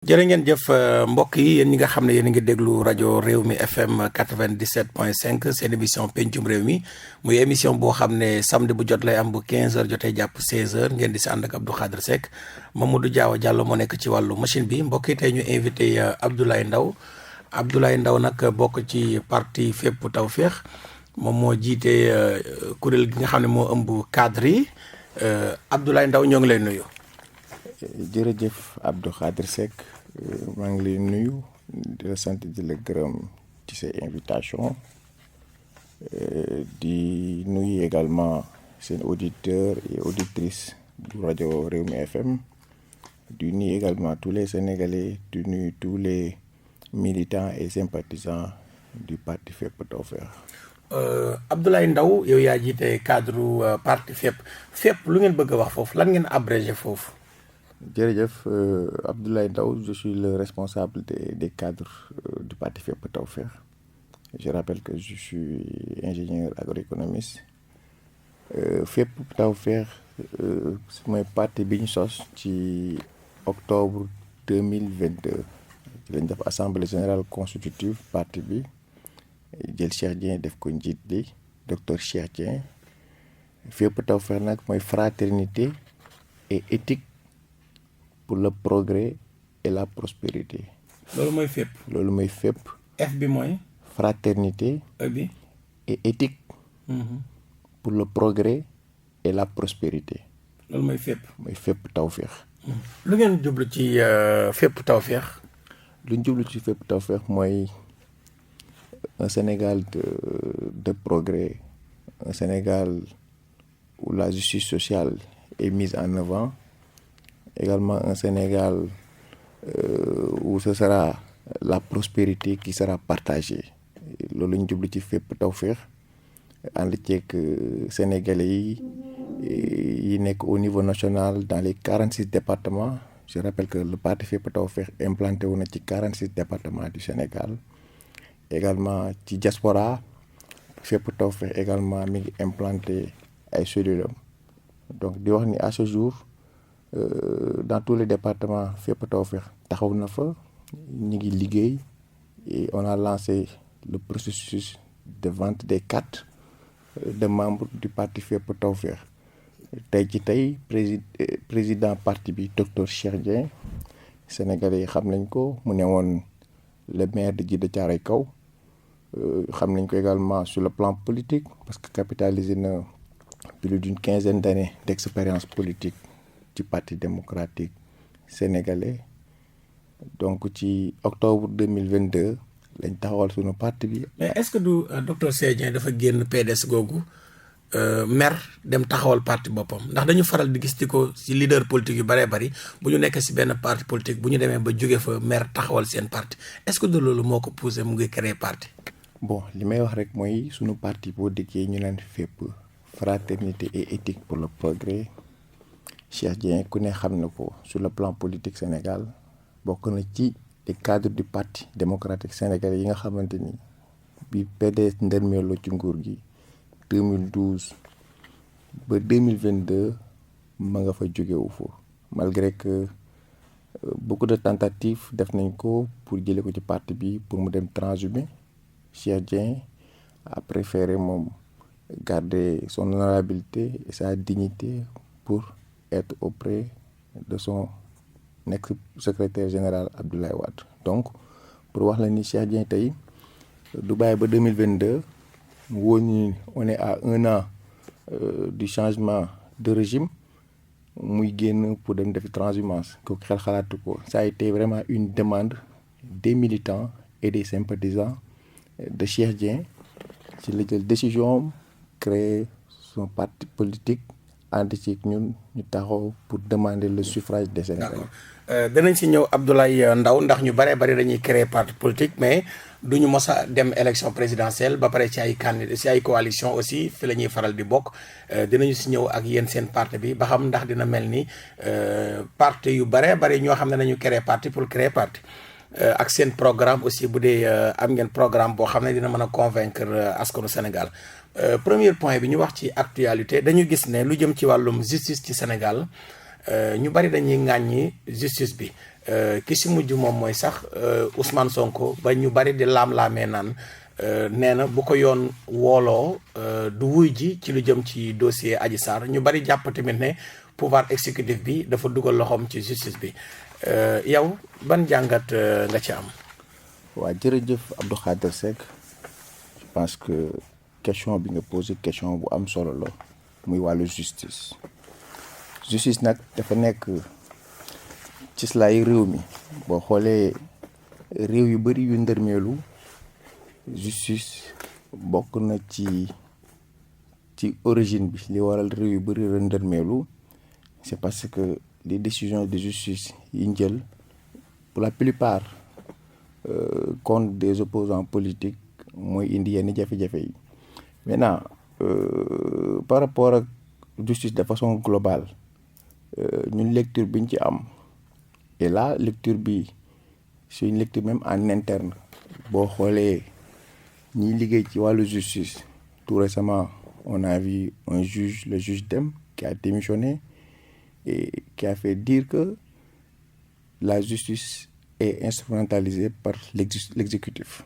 jërë ngeen jëf mbokk yi yéen ñi nga xam ne yéen a ngi déglu rajo réew mi FM 97.5 seen émission pencum réew mi muy émission boo xam ne samedi bu jot lay am bu 15h jotee jàpp 16h ngeen di si ànd ak Abdou Khadre Seck Mamadou Diawa Diallo moo nekk ci wàllu machine bi mbokk yi tey ñu invité Abdoulaye Ndao nag bokk ci parti Fépp Tawfekh moom moo jiite kuréel gi nga xam ne moo ëmb cadre yi Abdoulaye Ndao ñoo ngi lay nuyu. jërëjëf Abdou Khadre Seck maa ngi lay nuyu di la sant di la gërëm ci sa invitation di nuyu également seen auditeurs et auditrices du rajo Rewmi FM di nuyu également tous les Sénégalais di nuyu tous les militants et sympathisants du parti Fépp Tawfekh. Abdoulaye Ndao yow yaa jiite cadre parti Fépp lu ngeen bëgg a wax foofu lan ngeen abrégé foofu. jërëjëf Abdoulaye Ndao, je suis le responsable des cadres du parti Fépp Tawfekh. Je rappelle que je suis ingénieur agroéconomiste. Fépp Tawfekh mooy parti bi ñu sos ci octobre 2022 lañ def assemblée générale constitutive parti bi jël Cheikh Dieng def ko njiit li docteur Cheikh Dieng. Fépp Tawfekh nag mooy fraternité et éthique pour le progrès et la prospérité. loolu mooy fépp. loolu mooy fépp. F bi mooy. fraternité. E bi. et éthique. pour le progrès et la prospérité. loolu mooy fépp. mooy Fépp Tawfekh. lu ngeen jublu ci Fépp Tawfekh. lu ñu jublu ci Fépp Tawfekh mooy un Sénégal de progrès, un Sénégal où la justice sociale est mise en avant. Également un Sénégal où ce sera la prospérité qui sera partagée. loolu ñu jublu ci Fépp Tawfekh ànd ceeg Sénégalais yi nekk au niveau national dans les 46 départements. Je rappelle que le parti Fépp Tawfekh implanté wu na ci 46 départements du Sénégal. Également ci diaspora Fépp Tawfekh également mi ngi implanté ay cellules am donc di wax ni à ce jour. Dans tous les départements Fépp Tawfekh taxaw na fa ñu ngi liggéey et on a lancé le processus de vente des cartes de membres du parti Fépp Tawfekh. tey président parti bi docteur Cheikh Dieng Sénégalais yi xam nañ ko mu ne woon le maire de Djiddah Thiaroye Kaw xam nañ ko également sur le plan politique parce que capitalisé na plus d'une quinzaine d'années d'expérience politique ci parti démocratique sénégalais. Donc ci octobre 2022 lañ taxawal suñu parti bi. mais est-ce que du docteur Cheikh Dieng dafa génn PDS googu mer dem taxawal parti boppam ndax dañu faral di gis di ko ci leader politique yu bëree bëri bu ñu nekk ci benn parti politique bu ñu demee ba jóge fa mer taxawal seen parti est-ce que de loolu moo ko poussé mu ngi créer parti. Bon li may wax rek mooy suñu parti boo dikkee ñu leen Fépp fraternité et éthique pour le progrès. Cheikh Dieng ku ne xam na ko sur le plan politique Sénégal bokk na ci les cadres du parti démocratique sénégalais yi nga xamante ni bi PDS ndërmeeloo ci nguur gi 2012 ba 2022 ma nga fa jógewu foofu malgré que beaucoup de tentatives def nañ ko pour jëlee ko ci parti bi pour mu dem transhumé. Cheikh Dieng a préféré moom garder son honorabilité et sa dignité pour être auprès de son ex-secrétaire général Abdoulaye Wade. Donc pour wax la ni Cheikh Dieng tey du bàyyi ba 2022 mu wóor ñu on est à 1 an du changement de régime muy génn pour dem defi transhumance kooku xel xalaatu ko. Ça a été vraiment une demande des militants et des sympathisants de Cheikh Dieng ci la jël décision créer son parti politique. ànd ci ñun ñu taxaw pour demander le suffrage des Sénégalais. D'accord danañ si ñëw Abdoulaye Ndao ndax ñu bëree bëri dañuy créer parti politique mais du ñu mos a dem élection présidentielle ba pare ci ay candidat ci ay coalition aussi fi la ñuy faral di bokk dinañu si ñëw ak yéen seen parti bi ba xam ndax dina mel ni parti yu bëree bëri ñoo xam ne nañu créer parti pour créer parti ak seen programme aussi bu dee am ngeen programme boo xam ne dina mën a convaincre askanu Sénégal. Premier point bi ñu wax ci actualité dañu gis ne lu jëm ci wàllum justice ci Sénégal ñu bari dañuy ŋàññi justice bi ki si mujj moom mooy sax Ousmane Sonko ba ñu bari di laam-laamee naan nee na bu ko yoon wooloo du wuy ji ci lu jëm ci dossier Adji Sarr ñu bari jàpp tamit ne pouvoir exécutif bi dafa dugal loxoom ci justice bi yow ban jàngat nga ci am. waa jërëjëf Abdou Khadre Seck je pense que question bi nga posé question bu am solo la muy wàllu justice nag dafa nekk ci slaayu réew mi boo xoolee réew yu bari yu ndërmeelu justice bokk na ci origine bi li waral réew yu bari ndërmeelu c'est parce que les décisions de justice yi ñu jël pour la plupart contre des opposants politiques mooy indi yenn jafe-jafe yi maintenant par rapport ak justice de façon globale ñun lecture biñ ci am et là lecture bi c'est une lecture même en interne boo xoolee ñiy liggéey ci wàllu justice tout récemment on a vu un juge, le juge Dème, qui a démissionné et qui a fait dire que la justice est instrumentalisée par l'exécutif.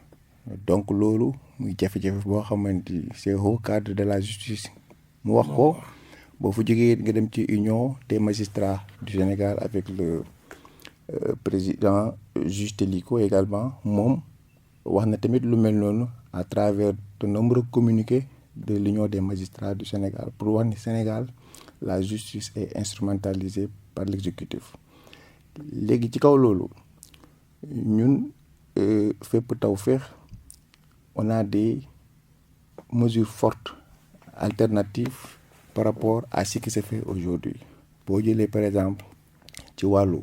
Donc loolu muy jafe-jafe boo xamante ni c'est au cadre de la justice mu wax ko boo fu jógee nga dem ci union des magistrats du Sénégal avec le président juge Téliko également moom wax na tamit lu mel noonu à travers de nombreux communiqués de l'union des magistrats du Sénégal pour wax ni Sénégal la justice est instrumentalisée par l'exécutif. Léegi ci kaw loolu ñun fépp Tawfekh on a des mesures fortes alternatives par rapport à ce qui se fait aujourd'hui. boo jëlee par exemple ci wàllu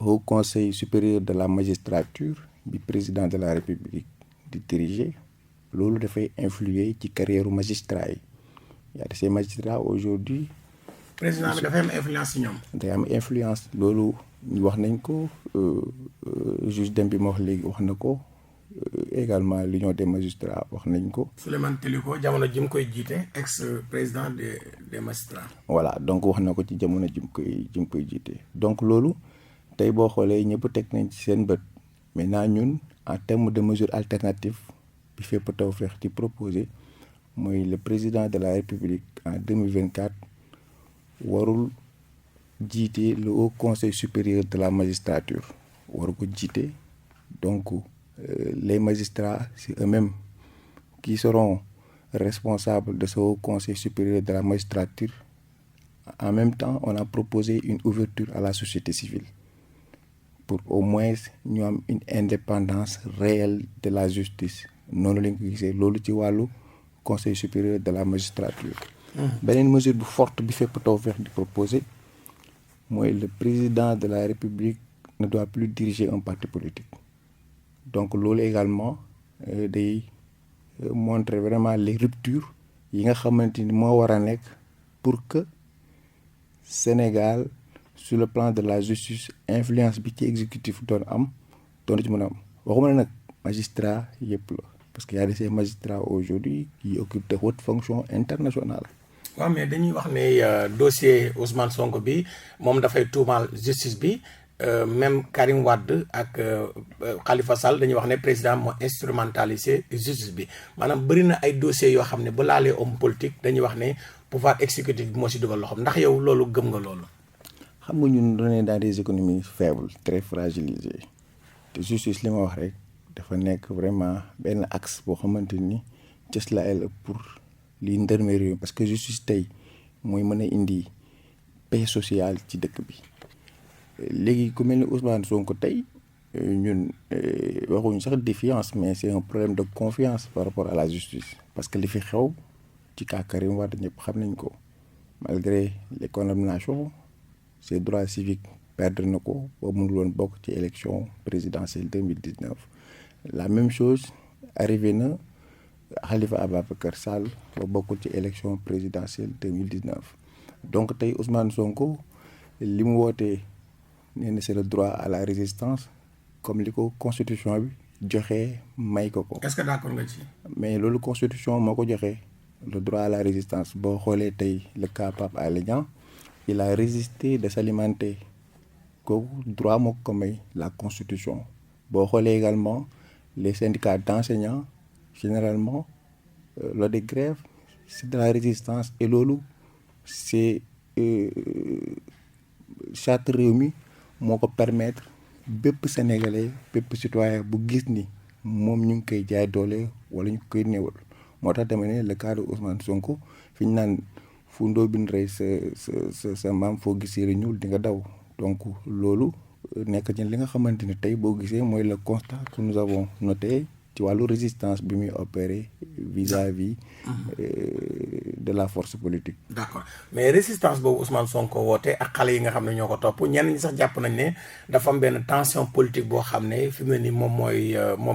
Haut Conseil supérieur de la magistrature bi président de la République di diriger loolu dafay influer ci carrière magistrat yi. Y a de ces magistrats aujourd'hui. président bi dafay am influence ci ñoom. day am influence loolu wax nañ ko juge Dème bi ma wax léegi wax na ko également l'union des magistrats wax nañ ko. Souleymane Téliko jamono ji mu koy jiite ex président des magistrats. voilà donc wax na ko ci jamono ji mu koy jiite donc loolu tey boo xoolee ñëpp teg nañ ci seen bët maintenant ñun en termes de mesures alternatives bi fépp Tawfekh ci proposé mooy le président de la République en 2024 warul jiite le Haut Conseil supérieur de la magistrature waru ko jiite donc les magistrats c'est eux-mêmes qui seront responsables de ce Haut Conseil supérieur de la magistrature. En même temps on a proposé une ouverture à la société civile pour au moins ñu am une indépendance réelle de la justice noonu lañ ko gisee loolu ci wàllu Conseil supérieur de la magistrature. beneen mesure bu forte bi fépp Tawfekh di proposer mooy le président de la République ne doit plus diriger un parti politique. Donc loolu également day montrer vraiment les ruptures yi nga xamante ni moo war a nekk pour que Sénégal sur le plan de la justice influence bi ci exécutif doon ci mën a am waxuma ne nag magistrat yëpp la parce que y a de ces magistrats aujourd'hui qui occupent de hautes fonctions internationales. waaw mais dañuy wax ne dossier Ousmane Sonko bi moom dafay tuumaal justice bi même Karim Wade ak Khalifa Sall dañuy wax ne président moo instrumentalisé justice bi maanaam bëri na ay dossiers yoo xam ne bu laalee homme politique dañuy wax ne pouvoir exécutif bi moo si dugal loxoom ndax yow loolu gëm nga loolu. xam nga ñun dañoo dans des économies faibles très fragilisées te justice li ma wax rek dafa nekk vraiment benn axe boo xamante ni cëslaay la pour liy ndërme réew parce que justice tey mooy mën a indi paix sociale ci dëkk bi. léegi ku mel ni Ousmane Sonko tey ñun waxuñu sax défiance mais c'est un problème de confiance par rapport à la justice parce que li fi xew ci cas Karim Wade ñëpp xam nañ ko malgré les condamnations ses droits civiques perdre na ko ba mënul woon bokk ci élection présidentielle 2019. la même chose arrivé na Khalifa Ababacar Sall ba bokkul ci élection présidentielle 2019 donc tey Ousmane Sonko li mu wootee nee na c'est le droit à la résistance comme li ko constitution bi joxe may ko. est-ce que d'accord nga ci. mais loolu constitution moo ko joxe le droit à la résistance boo xoolee tey le cas Pape Alé Niang il a résisté de s'alimenter kooku droit moo ko may la constitution. boo xoolee également les syndicats d'enseignants généralement lors des grèves c'est de la résistance et loolu c'est charte réew mi moo ko permettre bépp sénégalais bépp citoyen bu gis ni moom ñu ngi koy jaay doole wala ñu koy néewal. moo tax dama ne le cas de Ousmane Sonko fi ñu naan fu ndoo bin rey sa maam foo gisee lu ñuul di nga daw donc loolu nekk ci li nga xamante ne tey boo gisee mooy le constat que nous avons noté ci wàllu résistance bi muy opérer vis-à-vis de la force politique. d'accord mais résistance boobu Ousmane Sonko woote ak xale yi nga xam ne ñoo ko topp ñenn ñi sax jàpp nañ ne dafa am benn tension politique boo xam ne fi mu ne nii moom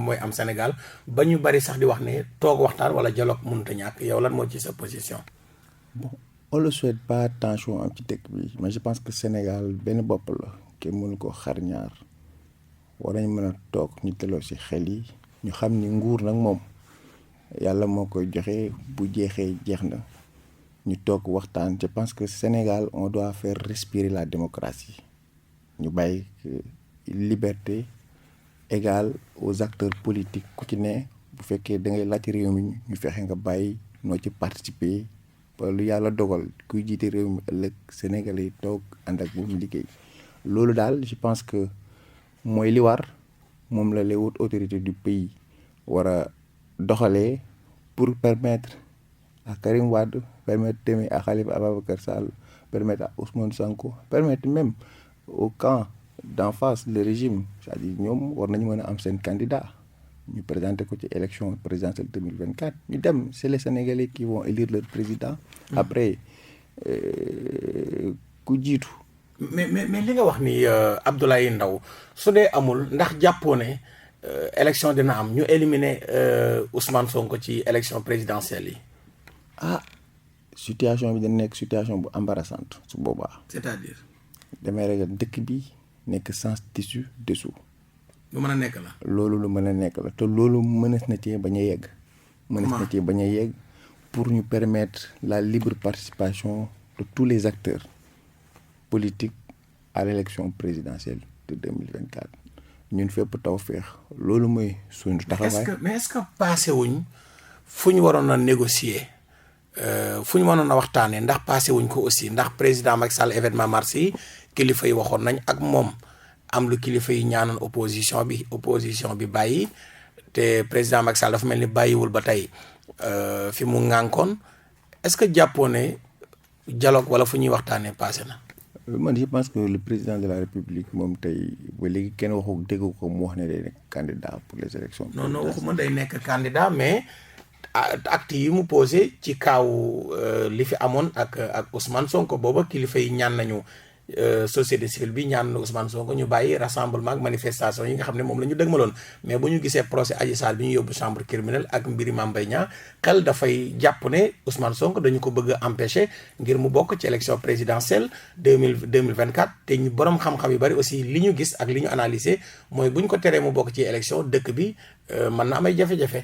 mooy am Sénégal ba ñu bari sax di wax ne toog waxtaan wala dialogue mënut a ñàkk yow lan moo ci sa position. bon on le souhaite pas tension am ci dëkk bi mais je pense que Sénégal benn bopp la kenn mënu ko xar ñaar war nañ mën a toog ñu delloo ci xel yi ñu xam ni nguur nag moom yàlla moo koy joxe bu jeexee jeex na ñu toog waxtaan. je pense que Sénégal on doit faire respirer la démocratie ñu bàyyi liberté égale aux acteurs politiques ku ci ne bu fekkee da ngay laaj réew mi ñu fexe nga bàyyi noo ci participer ba lu yàlla dogal kuy jiite réew mi ëllëg Sénégalais yi toog ànd ak bu mu liggéey. loolu daal je pense que mooy li war moom la les hautes autorités du pays war a doxalee pour permettre à Karim Wade permettre tamit à Khalifa Ababacar Sall permettre à Ousmane Sonko permettre même au camp d'en face le régime c'est-à-dire ñoom war nañu mën a am seen candidat ñu présenter ko ci élection présidentielle 2024 ñu dem c'est les Sénégalais qui vont élire leur président. après ku jiitu. mais li nga wax ni Abdoulaye Ndao su dee amul ndax jàppoo ne élection dina am ñu éliminer Ousmane Sonko ci élection présidentielle yi. situation bi dana nekk situation bu embarrassante su boobaa. c'est-à-dire. damay ragal dëkk bi nekk sans tissu dessous. lu mën a nekk la. loolu lu mën a nekk la te loolu mënees na cee bañ a yegg. mënees na cee bañ a yegg pour ñu permettre la libre participation de tous les acteurs politiques à l'élection présidentielle de 2024 ñun fépp taw feex loolu mooy suñu taxawaay. mais est-ce que passé wuñ fu ñu waroon a négocier fu ñu mënoon a waxtaanee ndax passé wuñ ko aussi ndax président Macky Sall événement mars yi kilifa yi waxoon nañ ak moom am lu kilifa yi ñaanoon opposition bi bàyyi te président Macky Sall dafa mel ni bàyyiwul ba tey fi mu ŋànkoon est-ce que jàppoo ne dialogue wala fu ñuy waxtaanee passé na. man je pense que le président de la république moom tey ba léegi kenn waxu dégg ko mu wax ne day nekk candidat pour les élections. non waxuma day nekk candidat mais acte yi mu posé ci kaaw li fi amoon ak Ousmane Sonko booba kilifa yi ñaan nañu société civile bi ñaan na Ousmane Sonko ñu bàyyi rassemblement ak manifestation yi nga xam ne moom la ñu dëgmaloon mais bu ñu gisee procès Adji Sarr bi ñu yóbbu chambre criminelle ak mbiri Mame Mbaye Niang xel dafay jàpp ne Ousmane Sonko dañu ko bëgg a empêcher ngir mu bokk ci élection présidentielle 2024 te ñu borom xam-xam yu bari aussi li ñu gis ak li ñu analyser mooy bu ñu ko teree mu bokk ci élection dëkk bi mën na am ay jafe-jafe.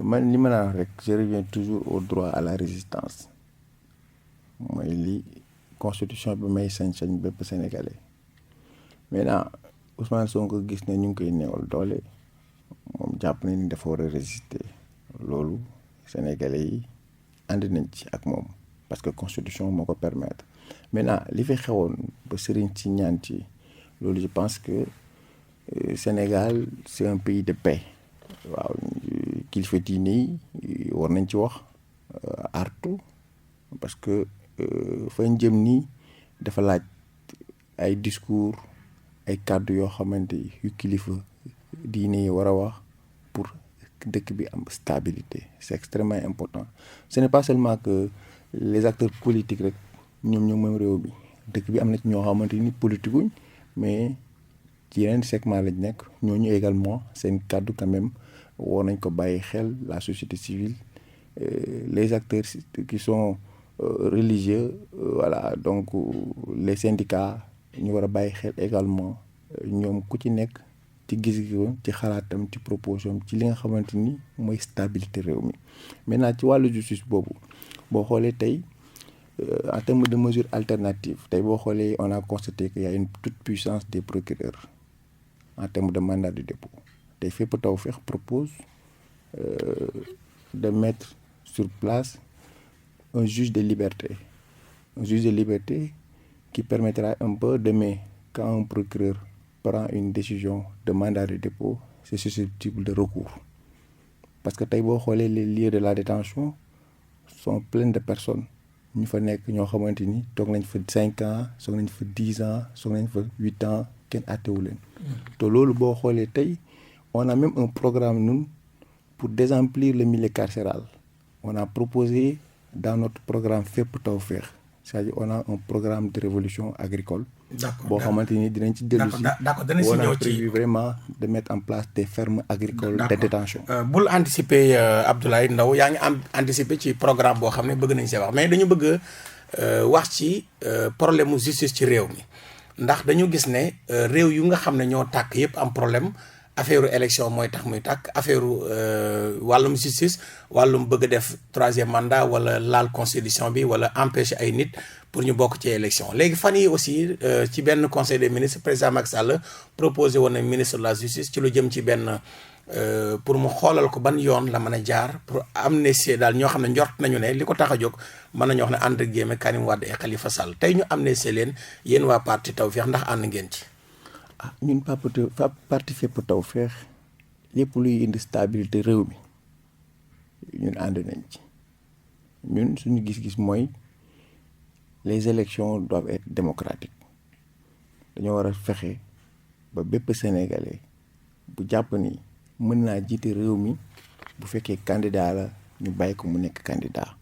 man li ma naan rek je reviens toujours au droit à la résistance mooy li constitution bi may sañ-sañ bépp sénégalais maintenant Ousmane Sonko gis na ñu ngi koy néewal doole moom jàpp na ni dafa war a résister loolu sénégalais yi ànd nañ ci ak moom parce que constitution moo ko permettre maintenant li fi xewoon ba sëriñ ci ñaan ci loolu je pense que Sénégal c'est un pays de paix. waaw kilifa diine yi war nañ ci wax artu parce que fañ jëm nii dafa laaj ay discours ay kàddu yoo xamante yu kilifa diine yi war a wax pour dëkk bi am stabilité c'est extrêmement important. ce n'est pas seulement que les acteurs politiques rek ñoom moom réew bi dëkk bi am na ci ñoo xamante ni politique wuñ mais ci yeneen segment lañ nekk ñooñu également seen kàddu quand même war nañ ko bàyyi xel la société civile les acteurs qui sont religieux voilà donc les syndicats ñu war a bàyyi xel également ñoom ku ci nekk ci gis-gisam ci xalaatam ci proposition ci li nga xamante ni mooy stabilité réew mi. maintenant ci wàllu justice boobu boo xoolee tey en termes de mesures alternatives tey boo xoolee on a constaté qu'il y a une toute puissance des procureurs en termes de mandat de dépôt tey Fépp Tawfekh propose de mettre sur place un juge de liberté qui permettra un peu demain quand un procureur prend une décision de mandat de dépôt c'est susceptible de recours parce que tey boo xoolee les lieux de la détention sont pleins de personnes ñu fa nekk ñoo xamante ni toog nañ fa 5 ans toog nañ fa 10 ans toog nañ fa 8 ans kenn àttewu leen te loolu boo xoolee tey on a même un programme ñun pour désemplir le milieu carcéral on a proposé dans notre programme Fépp Tawfekh c'est-à-dire on a un programme de révolution agricole boo xamante ni dinañ ci dellu si on a prévu vraiment de mettre en place des fermes agricoles de détention bul anticiper Abdoulaye Ndao yaa ngi anticiper ci programme boo xam ne bëgg nañ see wax mais dañu bëgg wax ci problème mu justice ci réew mi ndax dañu gis ne réew yu nga xam ne ñoo tàkk yëpp am problème affaire élection mooy tax muy tàkk affaire wàllum justice wàllum bëgg a def 3e mandat wala laal constitution bi wala empêcher ay nit pour ñu bokk ci élection léegi fan yi aussi ci benn conseil des ministres président Macky Sall proposé woon na ministre de la justice ci lu jëm ci benn pour mu xoolal ko ban yoon la mën a jaar pour amnistie daal ñoo xam ne njort nañu ne li ko tax a jóg mën nañu wax ne ànd ak géeme Karim Wade et Khalifa Sall tey ñu amnistie leen yéen waa parti Tawfekh ndax ànd ngeen ci. ñun parti Fépp Tawfekh lépp luy indi stabilité réew mi ñun ànd nañ ci ñun suñu gis-gis mooy les élections doivent être démocratiques dañoo war a fexe ba bépp sénégalais bu jàpp ni mën naa jiite réew mi bu fekkee candidat la ñu bàyyi ko mu nekk candidat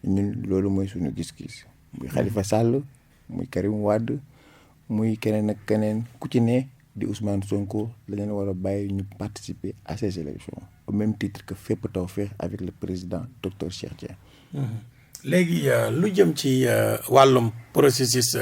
ñun loolu mooy suñu gis-gis muy Khalifa Sall muy Karim Wade muy keneen ak keneen ku ci ne di Ousmane Sonko la leen war a bàyyi ñu participer à ces élections au même titre que Fépp Tawfekh avec le président docteur Cheikh Dieng. léegi lu jëm ci wàllum processus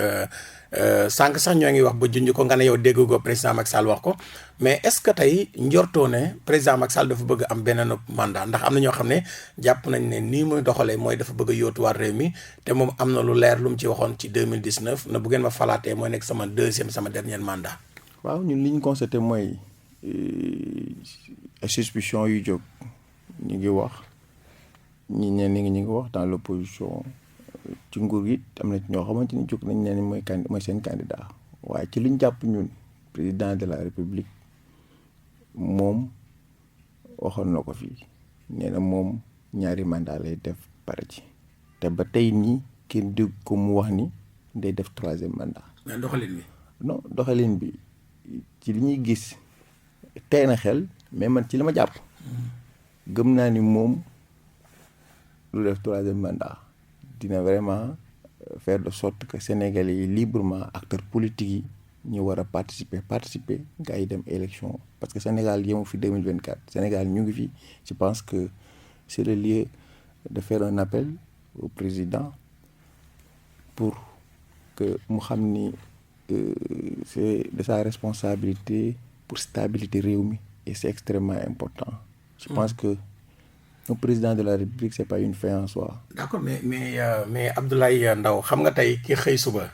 sànq sax ñoo ngi wax ba junj ko nga ne yow dégg ko président Macky Sall wax ko mais est-ce que tey njortoo ne président Macky Sall dafa bëgg am beneen mandat ndax am na ñoo xam ne jàpp nañ ne nii muy doxalee mooy dafa bëgg a yóotuwaat réew mi te moom am na lu leer lu mu ci waxoon ci 2019 na bu ngeen ma falaatee mooy nekk sama dernier mandat. waaw ñun li ñu constaté mooy suspicion yu jóg ñu ngi wax ñi ñu ngi wax dans l'opposition ci nguur gi am na ñoo xamante ni jóg nañ ne mooy seen candidat waaye ci li ñu jàpp ñun président de la république moom waxoon na ko fii nee na moom ñaari mandat lay def pare ci te ba tey nii kenn dégg ko mu wax ni day def 3e mandat. mais doxalin bi. non doxalin bi ci li ñuy gis tey na xel mais man ci li ma jàpp gëm naa ni moom lu def 3e mandat dina vraiment faire de sorte que Sénégalais yi librement acteurs politiques yi ñu war a participer nga ay dem élection parce que Sénégal yemu fi 2024 Sénégal ñu ngi fi je pense que c'est le lieu de faire un appel au président pour que mu xam ni c'est de sa responsabilité pour stabilité réew mi et c'est extrêmement important je pense que un président de la République c'est pas une fin en soi. D'accord mais Abdoulaye Ndao xam nga tey ki xëy suba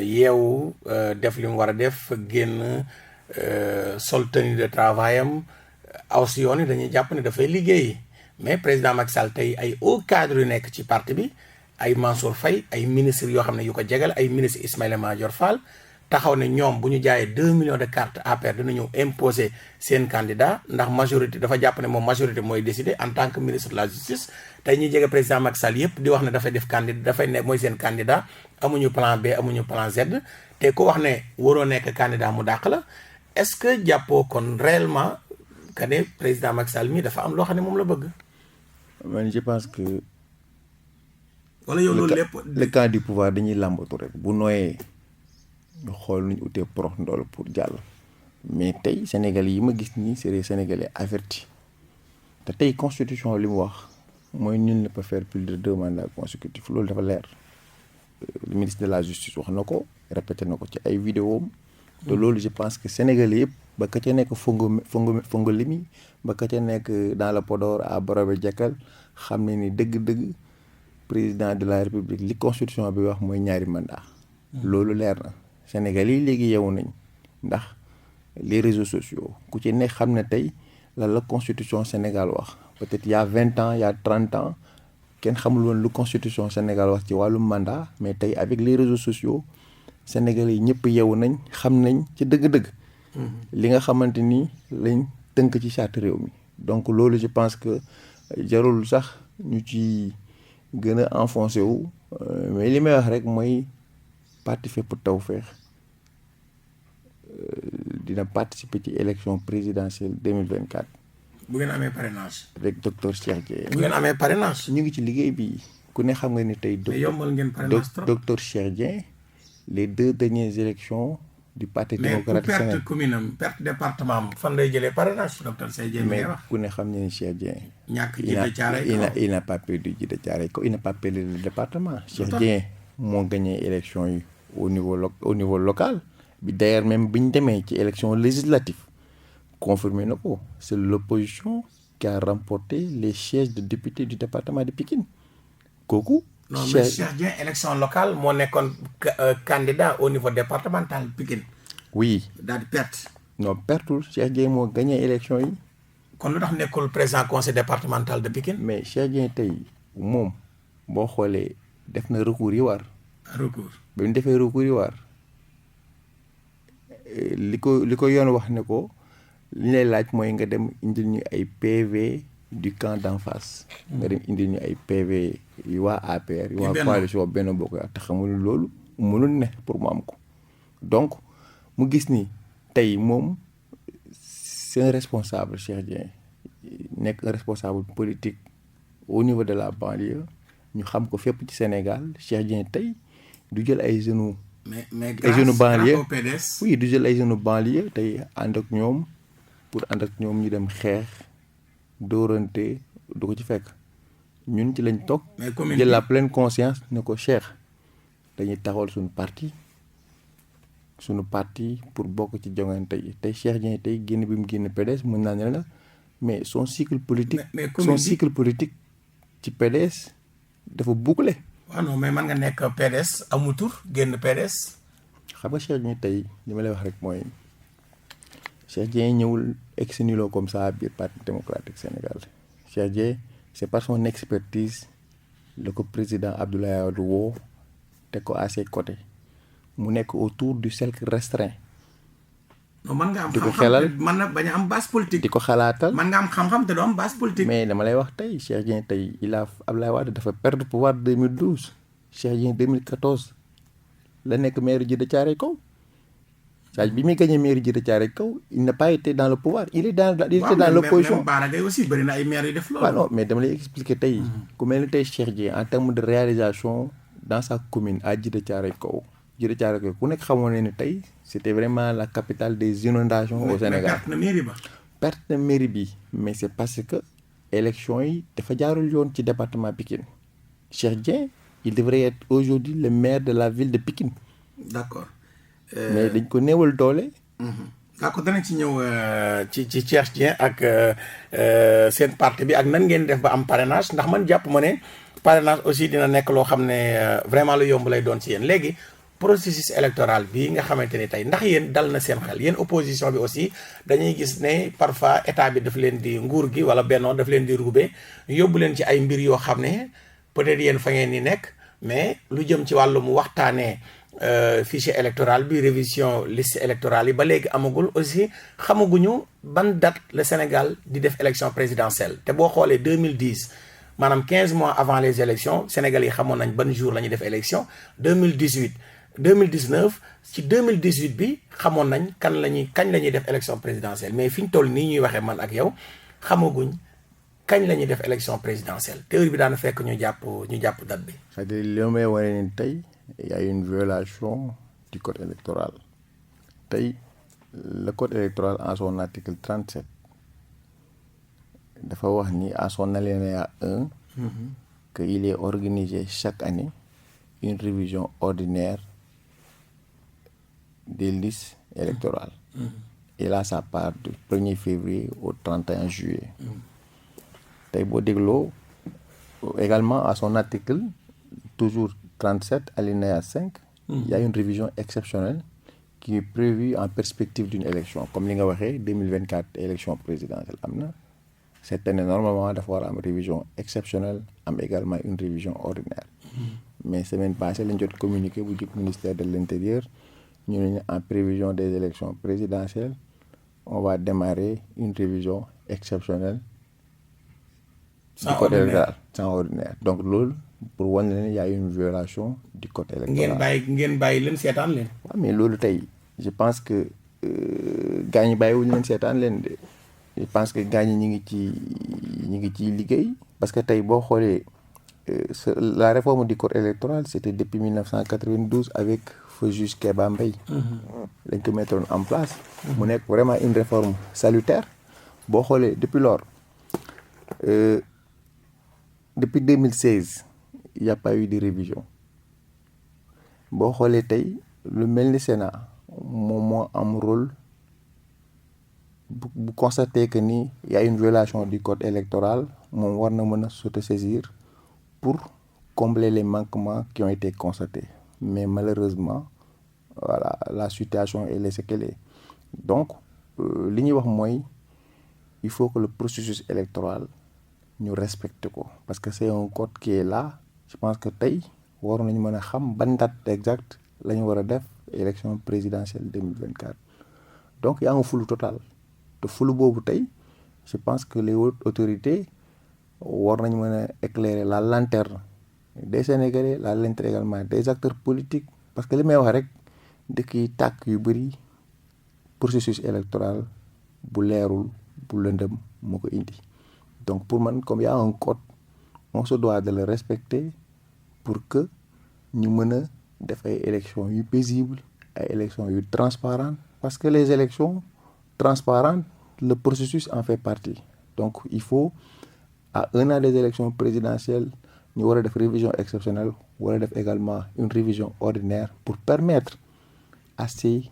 yeewu def li mu war a def génn sol tenue de travail am aw si yoon yi dañuy jàpp ne dafay liggéey mais président Macky Sall tey ay hauts cadres yu nekk ci parti bi ay Mansour Faye ay ministres yoo xam ne yu ko jegal ay ministre Ismaïla Madior Fall taxaw ne ñoom bu ñu jaayee 2 millions de cartes APR dinañu imposer seen candidat ndax majorité dafa jàpp ne moom majorité mooy décider en tant que ministre de la justice tey ñuy jege président Macky Sall yëpp di wax ne dafay def candidat dafay ne mooy seen candidat amuñu plan B amuñu plan Z te ku wax ne waroo nekk candidat mu dàq la est-ce que jàppoo kon réellement que ne président Macky Sall mi dafa am loo xam ne moom la bëgg. man je pense que. wala yow loolu lépp le camp du pouvoir dañuy làmbatu rek bu nooyee ñu xool nu ñu utee prox ndool pour jàll mais tey Sénégalais yi ma gis nii c'est des Sénégalais avertis te tey constitution li mu wax mooy nul ne peut faire plus de 2 mandats consécutifs loolu dafa leer le ministre de la justice wax na ko répété na ko ci ay vidéom te loolu je pense que Sénégalais yëpp ba ka ca nekk fongo limi ba ka ca nekk dans le Podor à Borobe Jakal xam ne ni dëgg-dëgg président de la république li constitution bi wax mooy ñaari mandat loolu leer na Sénégal yi léegi yeewu nañ ndax les réseaux sociaux ku ci ne xam ne tey lan la constitution Sénégal wax peut-être il y a 20 ans il y a 30 ans kenn xamul woon lu constitution Sénégal wax ci wàllu mandat mais tey avec les réseaux sociaux Sénégal yi ñëpp yeewu nañ xam nañ ci dëgg-dëgg li nga xamante ni lañ tënk ci charte réew mi donc loolu je pense que jarul sax ñu ci gën a enfoncé wu mais li may wax rek mooy parti Fépp Tawfekh dina participer ci élection présidentielle 2024. bu ngeen amee parrainage. avec docteur Cheikh Dieng. bu ngeen amee parrainage. ñu ngi ci liggéey bi ku ne xam nga ni tey. mais yombal ngeen parrainage trop docteur Cheikh Dieng les 2 dernières élections du parti démocratique sénégalais. mais ku perte commune am perte département am fan lay jëlee parrainage docteur Cheikh Dieng. mais ku ne xam ne ni Cheikh Dieng. ñàkk Djiddah Thiaroye Kaw il n'a pas perdu Djiddah Thiaroye Kaw il n'a pas perdu le département. Cheikh Dieng moo gagné élection yi au niveau local. bi d'ailleurs même bi ñu demee ci élection législative confirmé na ko c'est l'opposition qui a remporté les sièges de député du département de Pikine kooku. non mais Cheikh Dieng élection locale moo nekkoon candidat au niveau départemental Pikine. oui daal di perte. non pertul Cheikh Dieng moo gagné élection yi. kon lu tax nekkul président conseil départemental de Pikine. mais Cheikh Dieng tey moom boo xoolee def na recours yi war. recours ba mu defee recours yi war. li ko yoon wax ne ko li lay laaj mooy nga dem indil ñu ay PV du camp d'en face. nga dem indil ñu ay PV yu waa APR yu waa coalition Benno Bokk Yaakaar te xamul loolu mënul ne pour mu am ko donc mu gis ni tey moom c'est un responsable Cheikh Dieng nekk un responsable politique au niveau de la banlieue ñu xam ko fépp ci Sénégal Cheikh Dieng tey du jël ay jeunes. mais ay jeunes banlieue au PDS. oui du jël ay jeunes banlieue tey ànd ak ñoom pour ànd ak ñoom ñu dem xeex dóorante du ko ci fekk ñun ci lañ toog. jël la pleine conscience ne ko Cheikh dañuy taxawal suñu parti pour bokk ci joŋante yi tey Cheikh Dieng tey génn bi mu génn PDS mën naa ne la mais son cycle politique. cycle politique ci PDS dafa bouclé. waaw non mais man nga nekk PDS amul tur génn PDS. xam nga Cheikh Dieng tey li ma lay wax rek mooy Cheikh Dieng ñëwul ex nihilo comme ça biir parti démocratique Sénégal Cheikh Dieng c'est par son expertise le ko président Abdoulaye Wade woo teg ko à ses côtés mu nekk autour du cercle restreint. non man nga am di ko xam-xam xelal man na bañ a am base politique. di ko xalaatal man nga am xam-xam te doo am base politique. mais dama lay wax tey Cheikh Dieng tey Abdoulaye Wade dafa perdre pouvoir 2012 Cheikh Dieng 2014 la nekk maire Djiddah Thiaroye Kaw saa bi muy gagné maire Djiddah Thiaroye Kaw il n'a pas été dans le pouvoir il était dans l'opposition. même Bara Gaye aussi bëri na ay maires yu def loolu. waaw non mais dama lay expliquer tey ku mel ni tey Cheikh Dieng en termes de réalisation dans sa commune à Djiddah Thiaroye Kaw Djiddah Thiaroye Kaw ku nekk xamoon ne ni tey c'était vraiment la capitale des inondations au Sénégal. perte na mairie bi mais c'est parce que élection yi dafa jaarul yoon ci département Pikine Cheikh Dieng il devrait être aujourd'hui le maire de la ville de Pikine. d'accord. mais dañ ko néewal doole. d'accord danañ ci ñëw ci Cheikh Dieng ak seen parti bi ak nan ngeen def ba am parrainage ndax man jàpp ma ne parrainage aussi dina nekk loo xam ne vraiment lu yomb lay doon ci yéen léegi processus électoral bi nga xamante ni tey ndax yéen dal na seen xel yéen opposition bi aussi dañuy gis ne parfois état bi daf leen di nguur gi wala bennoo daf leen di ruube yóbbu leen ci ay mbir yoo xam ne peut-être yéen fa ngeen ni nekk mais lu jëm ci wàllum waxtaanee fichier électoral bi révision liste électorale yi ba léegi amagul aussi xamaguñu ban date le Sénégal di def élection présidentielle te boo xoolee 2010 maanaam 15 mois avant les élections Sénégal yi xamoon nañ ban jour la ñuy def élection 2019 ci 2018 bi xamoon nañ kañ la ñuy def élection présidentielle mais fi ñu toll nii ñuy waxee man ak yow xamaguñ kañ la ñuy def élection présidentielle théorie bi daana fekk ñu jàpp date bi. c'est-à-dire li may wane ni tey il y a une violation du code électoral tey le code électoral en son article 37 dafa wax ni à son alinéa 1 que il est organisé chaque année une révision ordinaire des listes électorales. Et là ça part du 1er février au 31 juillet. tey boo dégloo également à son article, toujours 37, alinéa 5, il y a une révision exceptionnelle qui est prévue en perspective d'une élection. Comme li nga waxee 2024 élection présidentielle am na cette année normalement dafa war a am révision exceptionnelle am également une révision ordinaire. Mais semaine passée lañ jot communiqué bu jóg ministère de l'Intérieur ñu ne en prévision des élections présidentielles on va démarrer une révision exceptionnelle du code électoral sans ordinaire. Donc loolu pour wane leen y a une violation du code électoral. ngeen bàyyi leen seetaan leen. waaw mais loolu tey je pense que gaañ ñi bàyyiwuñu leen seetaan leen de je pense que gaañ ñi ñu ngi ciy liggéey parce que tey boo xoolee la réforme du code électoral c'était depuis 1992 avec feu juge Kéba Mbaye lañ ko mettre en place mu nekk vraiment une réforme salutaire boo xoolee depuis lors depuis 2016 il n'y a pas eu de révision boo xoolee tey lu mel ni Sénat moom moo am rôle bu constater que ni y a une violation du code électoral moom war na mën a s'autosaisir pour combler les manquements qui ont été constatés mais malheureusement voilà la situation elle est ce qu'elle est donc li ñuy wax mooy il faut que le processus électoral ñu respecte ko parce que c'est un code qui est là je pense que tey war nañu mën a xam ban date exacte la ñu war a def élection présidentielle 2024 donc y a un flou total te flou boobu tey je pense que les hautes autorités war nañu mën a éclairer la lanterne des Sénégalais la lanterne également des acteurs politiques parce que li may wax rek dëkk yi tàkk yu bëri processus électoral bu leerul bu lëndëm moo ko indi donc pour man comme y a un code on se doit de le respecter pour que ñu mën a def ay élections yu paisibles ay élections yu transparentes parce que les élections transparentes le processus en fait partie donc il faut à un an des élections présidentielles ñu war a def révision exceptionnelle war a def également une révision ordinaire pour permettre à ces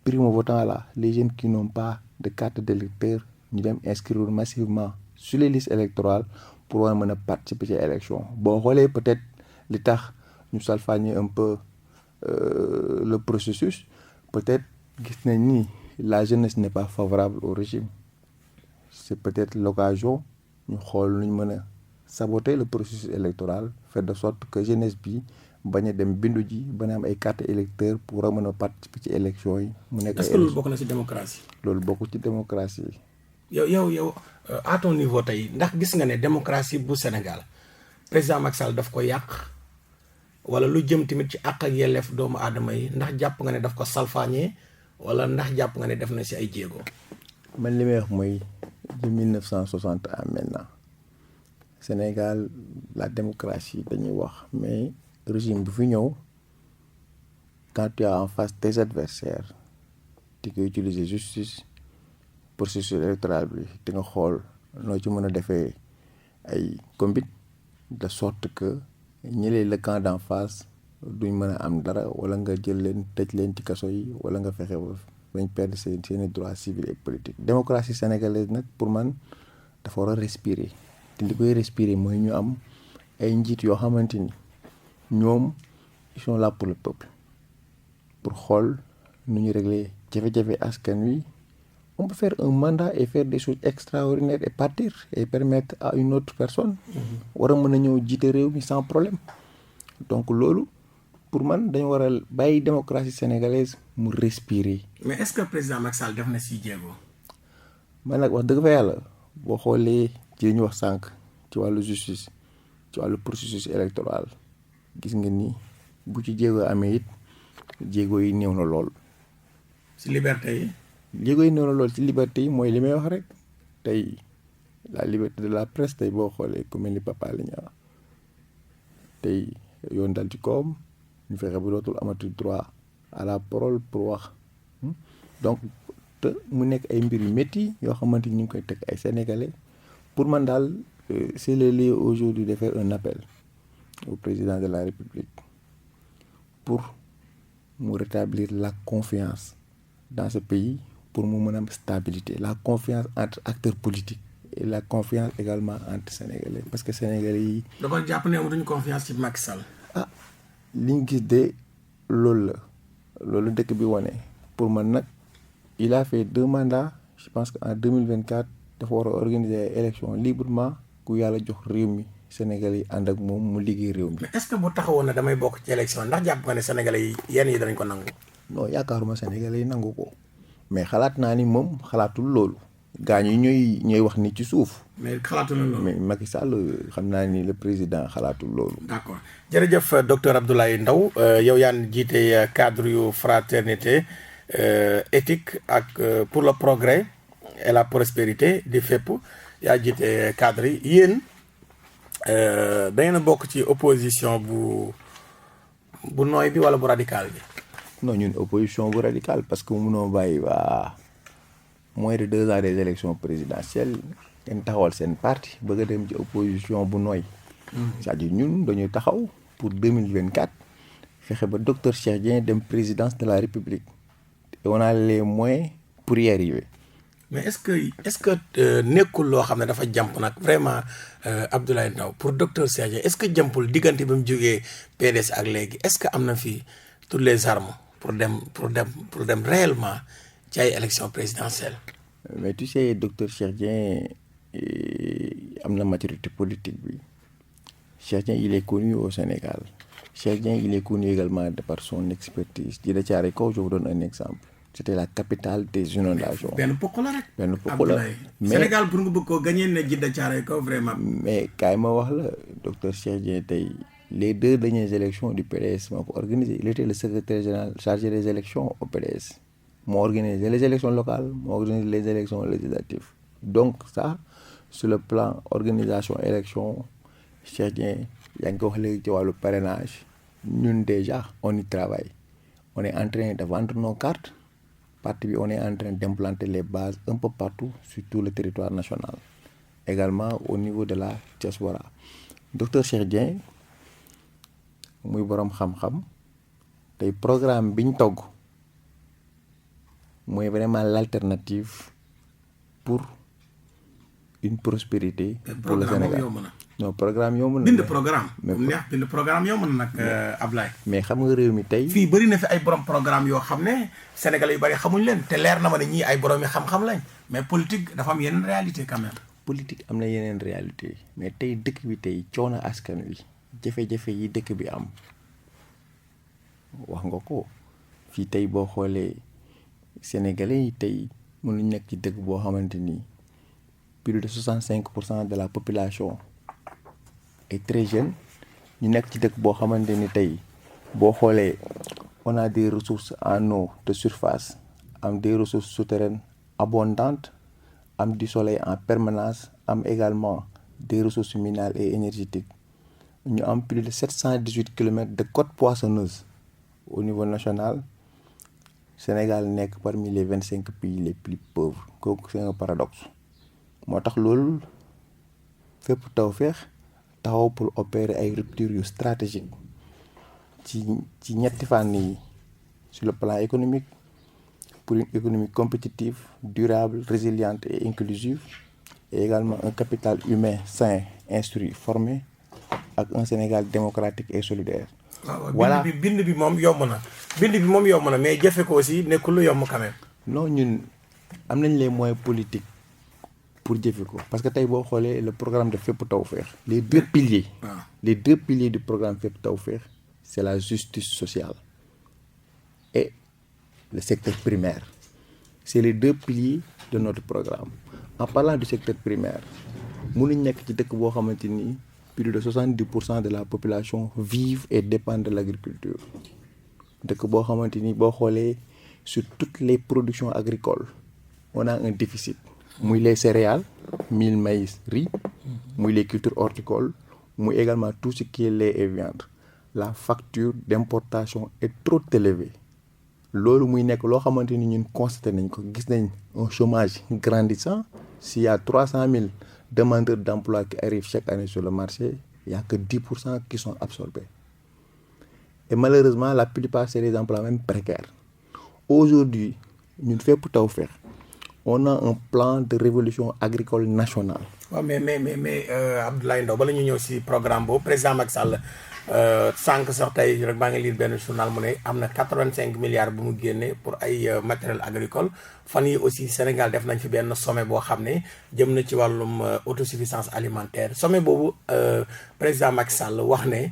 primo-votants là les jeunes qui n'ont pas de carte d'électeur ñu dem inscrire massivement sur les listes électorales pour war a mën a participer ci élection boo xoolee peut-être li tax ñu salfaañe un peu le processus peut-être gis nañ ni la jeunesse n'est pas favorable au régime c'est peut-être l'occasion ñu xool nu ñu mën a saboter le processus électoral faire de sorte que jeunesse bi bañ a dem bindu ji bañ a am ay carte électeur pour a mën a participer ci élection yi. mu nekk est-ce que loolu bokk na ci démocratie. loolu bokk ci démocratie. yow à ton niveau tey ndax gis nga ne démocratie bu Sénégal président Macky Sall daf ko yàq wala lu jëm tamit ci àq ak yelleef doomu aadama yi ndax jàpp nga ne daf ko salfaañee wala ndax jàpp nga ne def na ci ay jéego. man li may wax mooy de 1960 à maintenant Sénégal la démocratie dañuy wax mais régime bi fi ñëw quand tu as en face tes adversaires di ko utiliser justice processus électoral bi di nga xool noo ci mën a defee ay combine de sorte que ñëlee le camp d'en face duñ mën a am dara wala nga jël leen tëj leen ci kaso yi wala nga fexe ba bañ perdre seeni droits civils et politiques. Démocratie sénégalaise nag pour man dafa war a respirer te li koy respirer mooy ñu am ay njiit yoo xamante ni ñoom ils sont là pour le peuple pour xool nu ñu régler jafe-jafe askan wi. On peut faire un mandat et faire des choses extraordinaires et partir et permettre à une autre personne war a mën a ñëw jiite réew mi sans problème donc loolu pour man dañu war a bàyyi démocratie sénégalaise mu respirer. mais est-ce que président Macky Sall def na si jéego. man nag wax dëgg fa yàlla boo xoolee ci li ñu wax sànq ci wàllu justice ci wàllu processus électoral gis nga ni bu ci jéego amee it jéego yi néew na lool. si liberté yi. jéego yi noonu lool ci liberté yi mooy li may wax rek tey la liberté de la presse tey boo xoolee ku mel ni Pape Alé Niang tey yoon dal ci kawam ñu fexe bu dootul amati droit à la parole pour wax donc te mu nekk ay mbir yu métti yoo xamante ni ñu ngi koy teg ay sénégalais pour man daal c'est le lieu aujourd'hui de faire un appel au président de la République pour mu rétablir la confiance dans ce pays pour mu mën a am stabilité la confiance entre acteurs politiques et la confiance également entre Sénégalais parce que Sénégalais yi. da ko jàpp ne amatuñu confiance ci Macky Sall. ah li ñu gis de loolu la dëkk bi wane pour man nag il a fait 2 mandats je pense que en 2024 dafa war a organiser ay élections librement ku yàlla jox réew mi Sénégalais yi ànd ak moom mu liggéey réew mi. mais est-ce que bu taxawoon na damay bokk ci élection ndax jàpp nga ne Sénégalais yi yenn yi danañ ko nangu. non yaakaaruma Sénégalais yi nangu ko mais xalaat naa ni moom xalaatul loolu. gaañ yi ñooy wax ni ci suuf. mais xalaatul loolu. mais Macky Sall xam naa ni le président xalaatul loolu. d'accord jërëjëf docteur Abdoulaye Ndao yow yaa jiite cadre yu fraternité éthique ak pour le progrès et la prospérité di fépp yaa jiite cadre yi yéen da ngeen a bokk ci opposition bu nooy bi wala bu radical bi. non ñun opposition bu radical parce que mënoo bàyyi waa moins de 2 ans des élections présidentielles ngeen taxawal seen parti bëgg a dem ci opposition bu nooy. c'est-à-dire ñun dañuy taxaw pour 2024 fexe ba docteur Cheikh Dieng dem présidence de la République et on a les moyens pour y arriver. mais est-ce que nekkul loo xam ne dafa jàmp nag vraiment Abdoulaye Ndao pour docteur Cheikh Dieng est-ce que jàmpul diggante ba mu jógee PDS ak léegi est-ce que am na fii toutes les armes pour dem réellement ci ay élections présidentielles. mais tu sais docteur Cheikh Dieng am na maturité politique bi Cheikh Dieng il est connu au Sénégal Cheikh Dieng il est connu également de par son expertise Djiddah Thiaroye Kao je vous donne un exemple c'était la capitale des inondations. benn pokk la rek. benn pokk la mais Sénégal pour nga bëgg koo gagner ne Djiddah Thiaroye Kao vraiment. mais kaay ma wax la docteur Cheikh Dieng tey les 2 dernières élections du PDS moo ko organisé il était le secrétaire général chargé des élections au PDS moo organisé les élections locales moo organisé les élections législatives donc ça sur le plan organisation élection Cheikh Dieng yaa ngi ko wax léegi ci wàllu parrainage ñun déjà on y travaille on est en train de vendre nos cartes parti bi on est en train d'implanter les bases un peu partout sur tout le territoire national également au niveau de la diaspora docteur Cheikh Dieng muy boroom xam-xam tey programme bi ñu togg mooy vraiment l'alternative pour une prospérité pour le Sénégal. non programme yomb na. bind programme. bind programme yomb na nag Ablaye. mais xam nga réew mi tey. fii bëri na fi ay borom programme yoo xam ne Sénégalais yu bëri xamuñ leen te leer na ma ne ñii ay borom yi xam-xam lañ mais politique dafa am yeneen réalité quand même. politique am na yeneen réalité mais tey dëkk bi tey coono askan wi jafe-jafe yi dëkk bi am wax nga ko fii tey boo xoolee Sénégalais yi tey mënuñ nekk ci dëkk boo xamante ni plus de 65% de la population. est très jeune ñu nekk ci dëkk boo xamante ni tey boo xoolee on a des ressources en eau de surface am des ressources souterraines abondantes am du soleil en permanence am également des ressources minérales et énergétiques ñu am plus de 718 kilomètres de côtes poissonneuses au niveau national Sénégal nekk parmi les 25 pays les plus pauvres kooku c'est un paradoxe moo tax loolu fépp tawfeex taxaw pour opérer ay ruptures yu stratégique ci ñetti fànn yi sur le plan économique pour une économie compétitive durable résiliente et inclusive et également un capital humain sain instruit formé ak un Sénégal démocratique et solidaire. voilà bind bi moom yomb na mais jëfe ko aussi nekkul lu yomb quand même. non ñun am nañ les moyens politiques pour jëfe ko parce que tey boo xoolee le programme de Fépp Tawfekh les 2 piliers. les 2 piliers du programme Fépp Tawfekh c'est la justice sociale et le secteur primaire c'est les 2 piliers de notre programme en parlant du secteur primaire mënuñ nekk ci dëkk boo xamante ni plus de 70% de la population vivent et dépendent de l'agriculture dëkk boo xamante ni boo xoolee sur toutes les productions agricoles on a un déficit muy les céréales mil maïs riz muy les cultures horticoles muy également tout ce qui est lait et viande la facture d'importation est trop élevée loolu muy nekk loo xamante ni ñun constaté nañ ko gis nañ un chômage grandissant s'il y a 300 000 demandeurs d'emploi qui arrivent chaque année sur le marché il y a que 10% qui sont absorbés et malheureusement la plupart c'est des emplois même précaires aujourd'hui ñun Fépp Tawfekh on a un plan de révolution agricole nationale. waaw mais Abdoulaye Ndao bala ñu ñëw si programme boobu président Macky Sall sànq sax tey rek maa ngi lire benn journal mu ne am na 85 milliards bu mu génnee pour ay matériel agricole fan yi aussi Sénégal def nañ fi benn sommet boo xam ne jëm na ci wàllum autosuffisance alimentaire sommet boobu président Macky Sall wax ne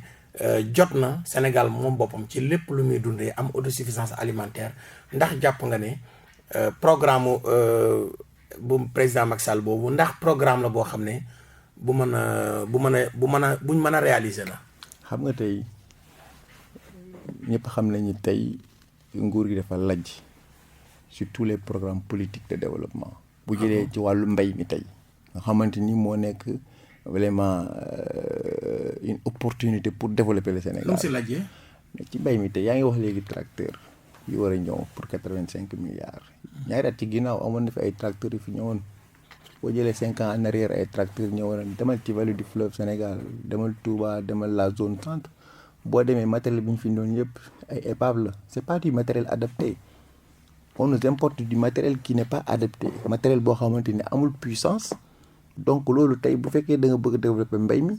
jot na Sénégal moom boppam ci lépp lu muy dundee am autosuffisance alimentaire ndax jàpp nga ne programme bu président Macky Sall boobu ndax programme la boo xam ne buñ mën a réaliser la. xam nga tey ñëpp xam nañu tey nguur gi dafa lajj sur tous les programmes politiques de développement. bu jëlee ci wàllu mbay mi tey nga xamante ni moo nekk vraiment une opportunité pour développer le Sénégal. lu mu si lajjee. ci mbay mi tey yaa ngi wax léegi tracteur yu war a ñëw pour 85 milliards. ñaari at ci ginnaaw amoon na fi ay tracteurs yu fi ñëwoon boo jëlee 5 ans en arrière ay tracteurs ñëwoon demal ci vallée du fleuve Sénégal demal Touba demal la zone centre boo demee matériel bi ñu fi doon yëpp ay épave la c'est pas du matériel adapté on nous importe du matériel qui n'est pas adapté matériel boo xamante ni amul puissance donc loolu tey bu fekkee da nga bëgg développer mbay mi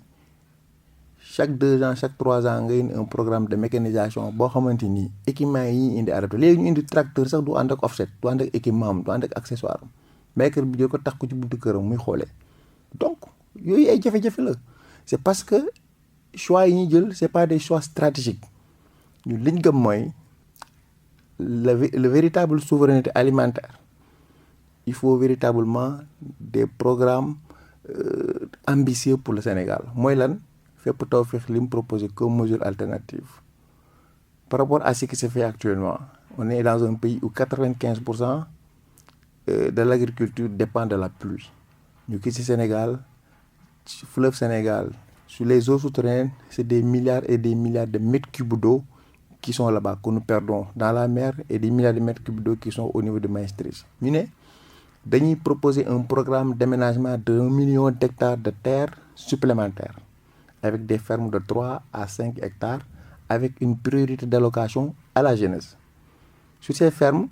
chaque 2 ans chaque 3 ans nga indi un programme de mécanisation boo xamante ni équipement yi ñuy indi adapté léegi ñu indi tracteur sax du ànd ak offset du ànd ak équipement am du ànd ak accessoire am béykat bi jël ko tax ko ci buntu këram muy xoolee donc yooyu ay jafe-jafe la c'est parce que choix yi ñuy jël c'est pas des choix stratégiques ñu liñ gëm mooy le véritable souveraineté alimentaire il faut véritablement des programmes ambitieux pour le Sénégal mooy lan fépp Tawfekh li mu proposé comme mesure alternative par rapport à ce qui se fait actuellement on est dans un pays où 95% de l'agriculture dépend de la pluie ñu gis ci Sénégal ci fleuve Sénégal sur les eaux souterraines c'est des milliards et des milliards de mètres cubes d'eau qui sont là-bas que nous perdons dans la mer et des milliards de mètres cubes d'eau qui sont au niveau de Maestrise ñu ne dañuy proposer un programme d'aménagement de 1 million d'hectares de terre supplémentaires avec des fermes de 3 à 5 hectares avec une priorité d'allocation à la jeunesse sur ces fermes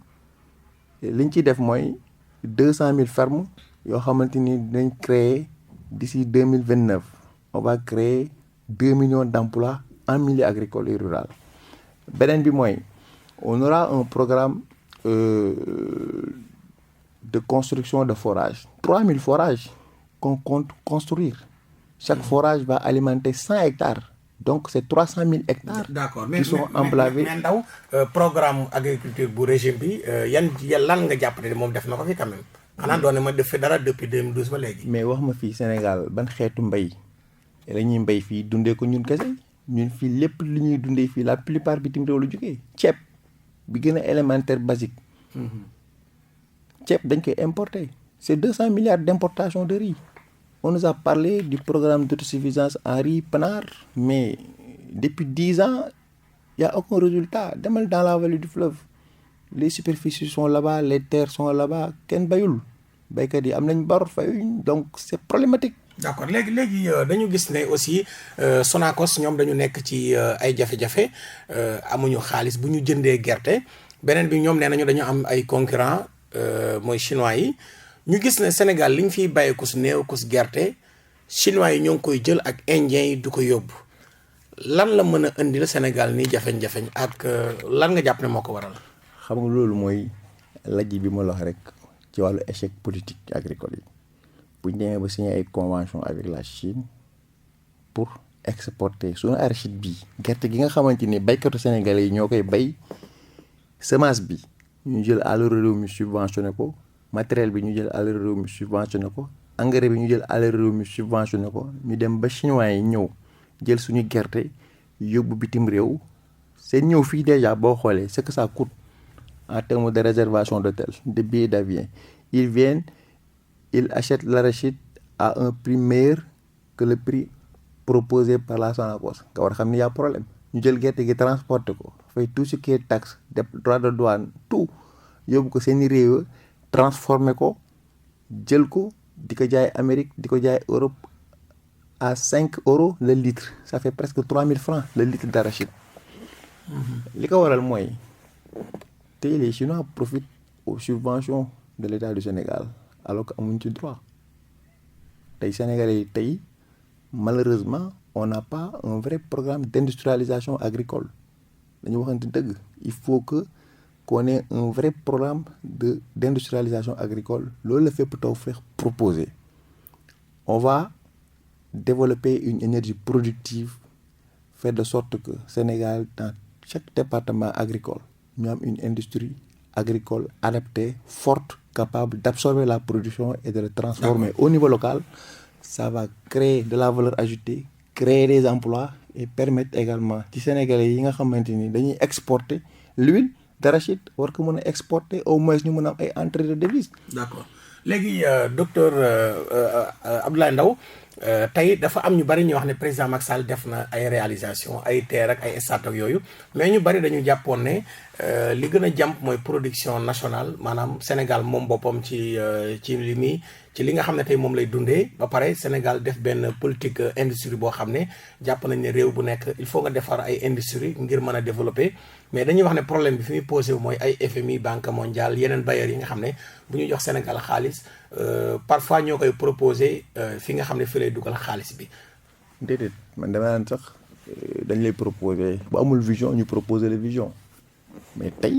li ñu ciy def mooy 200 000 fermes yoo xamante ni dinañ créer d'ici 2029 on va créer 2 millions d'emplois en milieu agricole et rural beneen bi mooy on aura un programme de construction de forages 3000 forages qu'on compte construire chaque forage va alimenter 100 hectares donc c'est 300 000 hectares. D'accord qui sont enclavés. mais Ndao programme agriculture bu régime bi yan lan nga jàpp ne moom def na ko fi quand même xanaa doon na ma def fi dara depuis 2012 ba léegi. mais wax ma fii Sénégal ban xeetu mbay la ñuy mbay fii dundee ko ñun kese ñun fii lépp li ñuy dundee fii la plupart bitim réew la jógee ceeb bi gën a élémentaire basique. ceeb dañ koy importer c'est 200 milliards d'importation de riz. On nous a parlé du programme d'autosuffisance en riz PNAR mais depuis 10 ans il y a aucun résultat demal dans la vallée du fleuve les superficies sont là-bas les terres sont là-bas kenn bayul baykat yi am nañ bor fayuñ donc c'est problématique. d'accord léegi dañu gis ne aussi Sonacos ñoom dañu nekk ci ay jafe-jafe amuñu xaalis bu ñu jëndee gerte beneen bi ñoom nee nañu dañu am ay concurrents mooy chinois yi. ñu gis ne Sénégal li ñu fiy bàyyi kus néew kus gerte chinois yi ñoo ngi koy jël ak indiens yi du ko yóbbu lan la mën a indil Sénégal nii jafeñ-jafeñ ak lan nga jàpp ne moo ko waral. xam nga loolu mooy lajj bi ma la wax rek ci wàllu échec politique agricole yi bu ñu demee ba signé ay convention avec la Chine pour exporter suñu arachide bi gerte gi nga xamante ni baykatu sénégalais yi ñoo koy bay semence bi ñu jël àll réew mi subventionné ko. matériel bi ñu jël àll réew mi subventionné ko engrais bi ñu jël àll réew mi subventionné ko ñu dem ba chinois yi ñëw jël suñu gerte yóbbu bitim réew seen ñëw fii déjà boo xoolee ce que ça coûte en termes de réservation d'hôtel de billets d'avion ils viennent ils achètent l'arachide à un prix meilleur que le prix proposé par la Sonacos nga war a xam ni y a problème ñu jël gerte gi transporté ko fay tout ce qui est taxe droit de douane tout yóbbu ko seeni réew transformé ko jël ko di ko jaay Amérique di ko jaay Europe à 5 euros le litre ça fait presque 3000 francs le litre d'arachide. li ko waral mooy tey les Chinois profitent aux subventions de l'État du Sénégal alors que amuñ ci droit tey Sénégalais yi tey malheureusement on n'a pas un vrai programme d'industrialisation agricole dañu waxante dëgg il faut que qu'on ait un vrai programme d'industrialisation agricole loolu la fépp Tawfekh proposé on va développer une énergie productive faire de sorte que Sénégal dans chaque département agricole ñu am une industrie agricole adaptée forte capable d'absorber la production et de le transformer au niveau local. Ça va créer de la valeur ajoutée créer des emplois et permettre également ci Sénégalais yi nga xamante ni dañuy exporter l'huile d'arachide war ko mën a exporter au moins ñu mën a am ay entrées de devises. D'accord léegi docteur Abdoulaye Ndao tey dafa am ñu bari ñu wax ne président Macky Sall def na ay réalisation ay TER ak ay stade ak yooyu mais ñu bari dañu jàppoon ne li gën a jàmp mooy production nationale maanaam Sénégal moom boppam ci li nga xam ne tey moom lay dundee ba pare Sénégal def benn politique industrie boo xam ne jàpp nañ ne réew bu nekk il faut nga defar ay industrie ngir mën a développer mais dañuy wax ne problème bi fi muy posé mooy ay FMI Banque mondiale yeneen bailleurs yi nga xam ne bu ñu jox Sénégal xaalis parfois ñoo koy proposé fi nga xam ne fi lay dugal xaalis bi. déedéet man dama naan sax dañ lay proposer bu amul vision ñu proposer la vision mais tey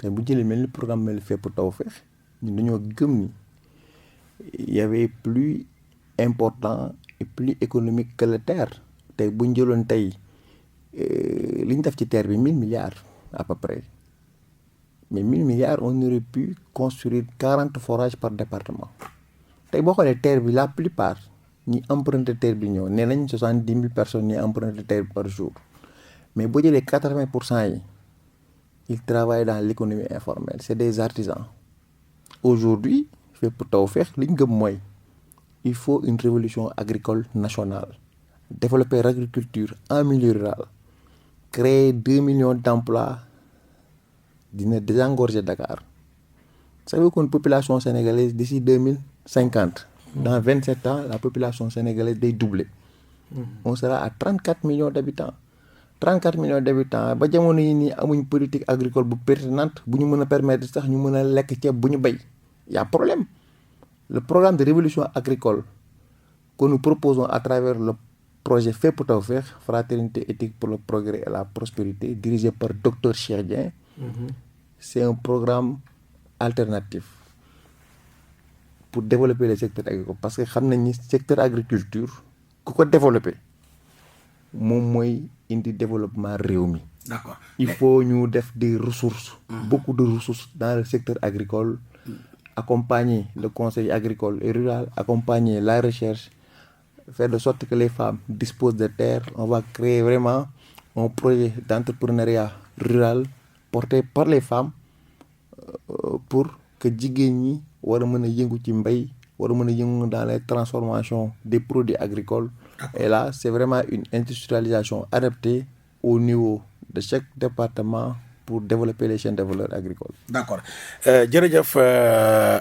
bu jëlee mel ni programme mel fépp Tawfekh ñun dañoo gëm ni y avait plus important et plus économique que le TER tey bu ñu jëloon tey li ñu def ci TER bi 1000 milliards à peu près mais 1000 milliards on aurait pu construire 40 forages par département tey boo xoolee TER bi la plupart ñi emprunté TER bi ñëw nee nañ 70 000 personnes ñi emprunté TER bi par jour mais boo jëlee 80% yi ils travaillent dans l'économie informelle c'est des artisans aujourd'hui fépp Tawfekh li ñu gëm mooy il faut une révolution agricole nationale développer l'agriculture en milieu rural créer 2 millions d'emplois dina désengorger Dakar vous savez qu'une population sénégalaise d'ici 2050 dans 27 ans la population sénégalaise day doubler on sera à 34 millions d'habitants 34 millions d'habitants ba jamono yi nii amuñ politique agricole bu pertinente bu ñu mën a permettre sax ñu mën a lekk ceeb bu ñu béy y a problème le programme de révolution agricole que nous proposons à travers le projet Fépp Tawfekh fraternité éthique pour le progrès et la prospérité dirigé par docteur Cheikh Dieng c'est un programme alternatif pour développer le secteur agricole parce que xam nañ ni secteur agriculture ku ko développer moom mooy indi développement réew mi. D'accord. Il faut ñu def des ressources beaucoup de ressources dans le secteur agricole accompagner le conseil agricole et rural accompagner la recherche faire de sorte que les femmes disposent de terres on va créer vraiment un projet d'entrepreneuriat rural porté par les femmes pour que jigéen ñi war a mën a yëngu ci mbay war a mën a yëngu dans les transformations des produits agricoles. Et là c'est vraiment une industrialisation adaptée au niveau de chaque département pour développer les chaînes de valeur agricoles. D'accord jërëjëf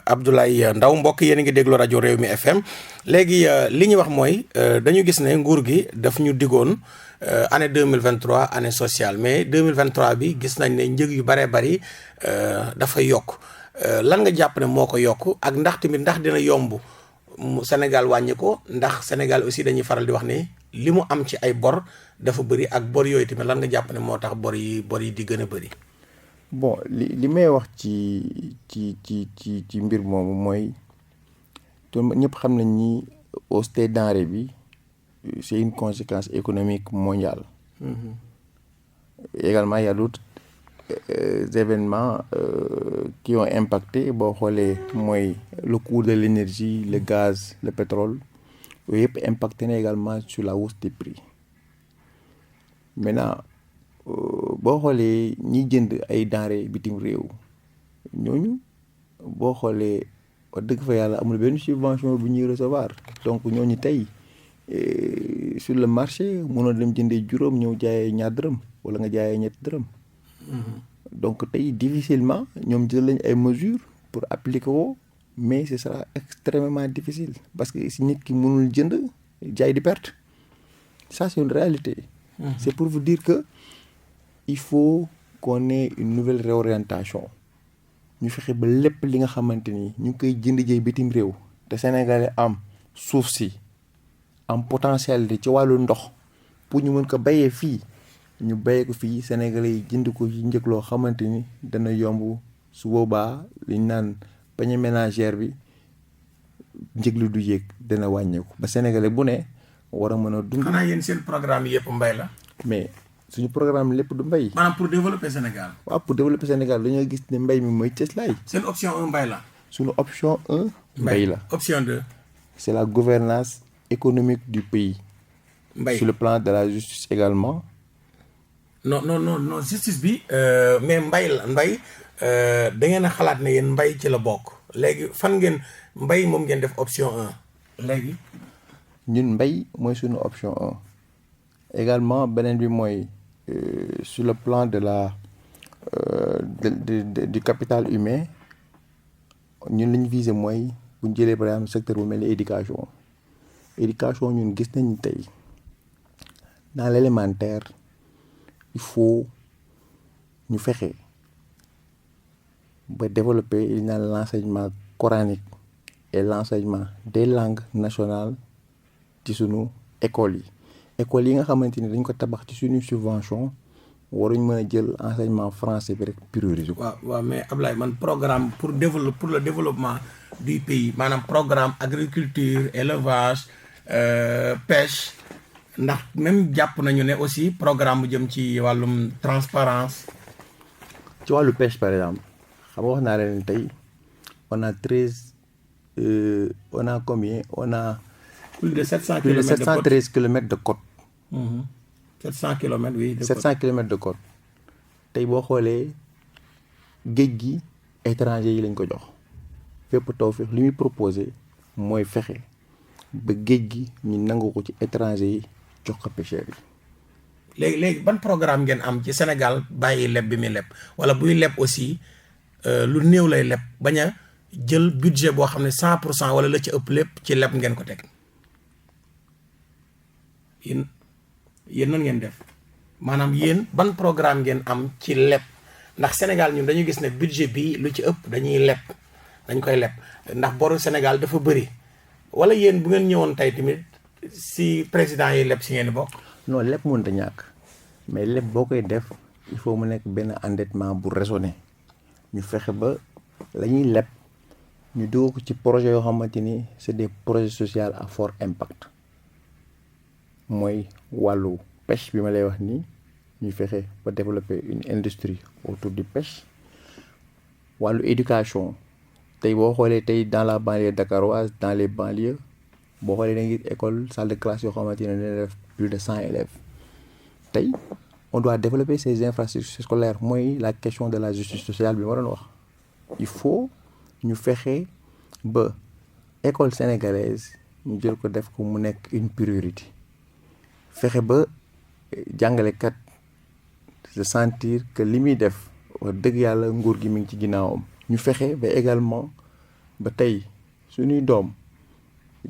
Abdoulaye Ndao mbokk yéen a ngi déglu rajo Rewmi FM léegi li ñu wax mooy dañu gis ne nguur gi daf ñu digoon année 2023 année sociale mais 2023 bi gis nañ ne njëg yu bëree bëri dafa yokk lan nga jàpp ne moo ko yokk ak ndax tamit ndax dina yomb Sénégal wàññi ko ndax Sénégal aussi dañuy faral di wax ne li mu am ci ay bor dafa bëri ak bor yooyu tamit lan nga jàpp ne moo tax bor yi di gën a bëri. bon li may wax ci mbir moomu mooy ñëpp xam nañ ni hausse des denrées bi c'est une conséquence économique mondiale. Également il y a d'autres événements qui ont impacté boo xoolee mooy le coût de l'énergie le gaz le pétrole yooyu yëpp impacté na également sur la hausse des prix maintenant boo xoolee ñiy jënd ay denrées bitim réew ñooñu boo xoolee wax dëgg fa yàlla amul benn subvention bu ñuy recevoir donc ñooñu tey sur le marché mënoo dem jëndee juróom ñëw jaayee ñaar dërëm wala nga jaayee ñetti dërëm. Donc tey difficilement ñoom jël lañ ay mesures pour appliquer ko mais ce sera extrêmement difficile parce que si nit ki mënul jënd jaay di perte ça c'est une réalité. C'est pour vous dire que il faut qu'on ait une nouvelle réorientation ñu fexe ba lépp li nga xamante ni ñu ngi koy jënd jëy bitim réew te sénégalais am suuf si am potentialité ci wàllu ndox pour ñu mën ko bayee fii ñu bayee ko fii sénégalais yi jënd ko ci njëg loo xamante ni dana yomb su boobaa li ñu naan panier ménagère bi njëg li du yéeg dana wàññeeku ba sénégalais bu ne war a mën a dund. xanaa yéen seen programme yëpp mbay la. mais suñu programme lépp du mbay. maanaam pour développer Sénégal. waaw pour développer Sénégal dañoo gis ne mbay mi mooy cëslaay. seen option 1 mbay la. suñu option 1. mbay la option 2. c'est la gouvernance économique du pays. mbay sur le plan de la justice également. non justice bi mais mbay la mbay da ngeen a xalaat ne yéen mbay ci la bokk léegi fan ngeen mbay moom ngeen def option 1 léegi. ñun mbay mooy suñu option 1 également beneen bi mooy sur le plan de la du capital humain ñun li ñu visé mooy bu ñu jëlee par exemple secteur bu mel ni éducation ñun gis nañu tey dans l'élémentaire il faut ñu fexe ba développer li ñu naan l'enseignement coranique et l'enseignement des langues nationales ci sunu écoles yi nga xamante ni dañ ko tabax ci suñu subvention waruñ mën a jël enseignement français bi rek prioriser ko. waaw mais Ablaye man programme pour le développement du pays maanaam programme agriculture élevage pêche ndax même jàpp nañu ne aussi programme bu jëm ci wàllum transparence ci wàllu pêche par exemple xam nga wax naa leen tey on a 13 on a combien on a. plus de 700 plus de 713 kilomètres de côte. 700 kilomètres oui. 700 kilomètres de côte tey boo xoolee géej gi étranger yi lañ ko jox fépp Tawfekh li muy proposé mooy fexe ba géej gi ñu nangu ko ci étranger yi jox ko pêcheurs yi. léegi ban programme ngeen am ci Sénégal bàyyi leb bi muy leb wala buy leb aussi lu néew lay leb bañ a jël budget boo xam ne 100% wala la ci ëpp lépp ci leb ngeen ko teg. yéen nan ngeen def maanaam yéen ban programme ngeen am ci leb ndax Sénégal ñun dañu gis ne budget bi lu ci ëpp dañuy leb dañ koy leb ndax boru Sénégal dafa bëri wala yéen bu ngeen ñëwoon tey tamit si président yi leb si ngeen bokk. non leb mënut a ñàkk mais leb boo koy def il faut mu nekk benn endettement bu raisonné ñu fexe ba la ñuy leb ñu dugg ko ci projet yoo xamante ni c'est des projets sociaux à fort impact. mooy wàllu pêche bi ma lay wax nii ñu fexe ba développer une industrie autour du pêche wàllu éducation tey boo xoolee tey dans la banlieue dakaroise dans les banlieues boo xoolee da ngay école salle de classe yoo xamante ne dina def plus de 100 élèves tey on doit développer ces infrastructures scolaires mooy la question de la justice sociale bi ma doon wax il faut ñu fexe ba école sénégalaise ñu jël ko def ko mu nekk une priorité. fexe ba jàngalekat se sentir que li muy def wax dëgg yàlla nguur gi mi ngi ci ginnaawam ñu fexe ba également ba tey suñuy doom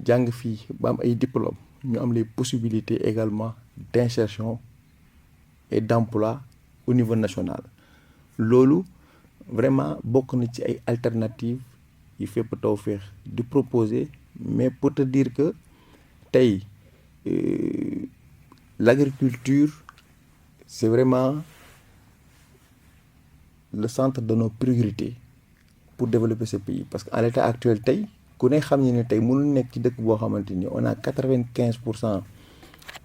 jàng fii ba am ay diplômes ñu am les possibilités également d'insertion et d'emploi au niveau national loolu vraiment bokk na ci ay alternatives yi fépp Tawfekh di proposer mais pour te dire que tey l'agriculture c'est vraiment le centre de nos priorités pour développer ce pays parce que en l'état actuel tey ku ne xam ne tey mënul nekk ci dëkk boo xamante ni on a 95%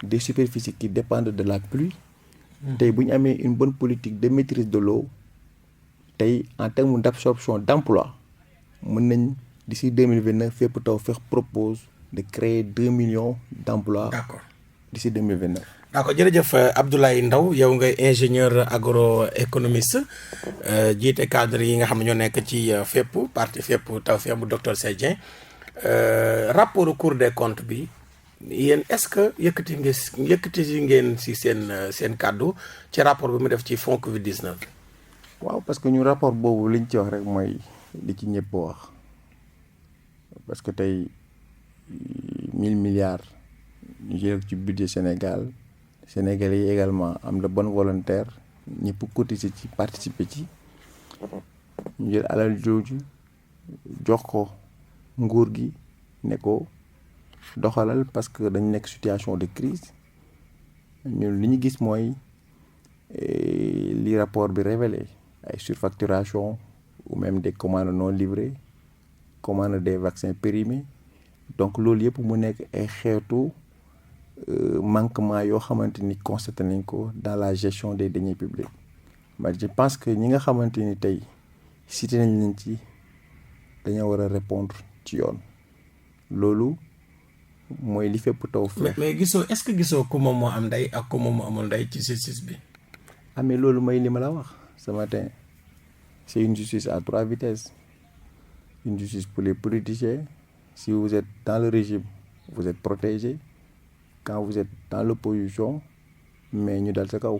des superficies qui dépendent de la pluie. tey bu ñu amee une bonne politique de maîtrise de l'eau tey en termes d'absorption d'emploi mën nañ d'ici 2029 fépp Tawfekh propose de créer 2 millions d'emplois. D'accord. D'ici 2029. d'accord jërëjëf Abdoulaye Ndao yow ngay ingénieur agroéconomiste jiite cadre yi nga xam ne ñoo nekk ci fépp parti fépp Tawfekh bu docteur Cheikh Dieng rapport Cour des comptes bi yéen est-ce que yëkkati ngeen si seen kàddu ci rapport bi mu def ci fonds Covid 19. waaw parce que ñu rapport boobu liñ ci wax rek mooy li ci ñëpp wax parce que tey 1000 milliards. ñu jël ci budget Sénégalais yi également am de bonne volontaire ñëpp cotiser ci participer ci ñu jël alal jooju jox ko nguur gi ne ko doxalal parce que dañ nekk situation de crise ñun li ñu gis mooy li rapport bi révélé ay surfacturation ou même des commandes non livrées commande des vaccins périmés donc loolu yëpp mu nekk ay xeetu manquement yoo xamante ni constaté nañ ko dans la gestion des deniers publics mais je pense que ñi nga xamante ni tey cité nañ leen ci dañoo war a répondre ci yoon loolu mooy li fépp taw feex mais gisoo est-ce que gisoo ku moom moo am ndey ak ku moom moo amul ndey ci justice bi. mais loolu mooy li ma la wax ce matin c'est une justice à 3 vitesses une justice pour les politiciens si vous êtes dans le régime vous êtes protégé quand vous êtes dans l'opposition mais ñu dal sa kaw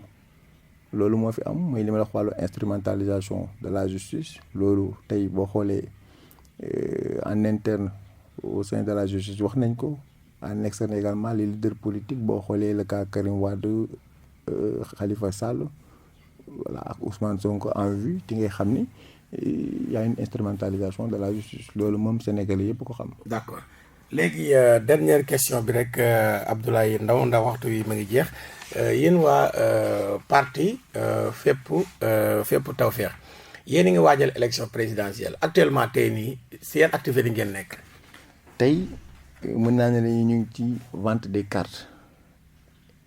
loolu moo fi am mooy li ma la wax wàllu instrumentalisation de la justice loolu tey boo xoolee en interne au sein de la justice wax nañ ko en externe également les leaders politiques boo xoolee le cas Karim Wade Khalifa Sall voilà ak Ousmane Sonko en vue ci ngay xam ni y a une instrumentalisation de la justice loolu moom Sénégalais yëpp ko xam. d'accord léegi dernière question bi rek Abdoulaye Ndao ndax waxtu wi ma ngi jeex yéen waa parti fépp Tawfekh yéen a ngi waajal élection présidentielle actuellement tey nii si yan activité ngeen nekk. tey mën naa ne ñu ngi ci vente des cartes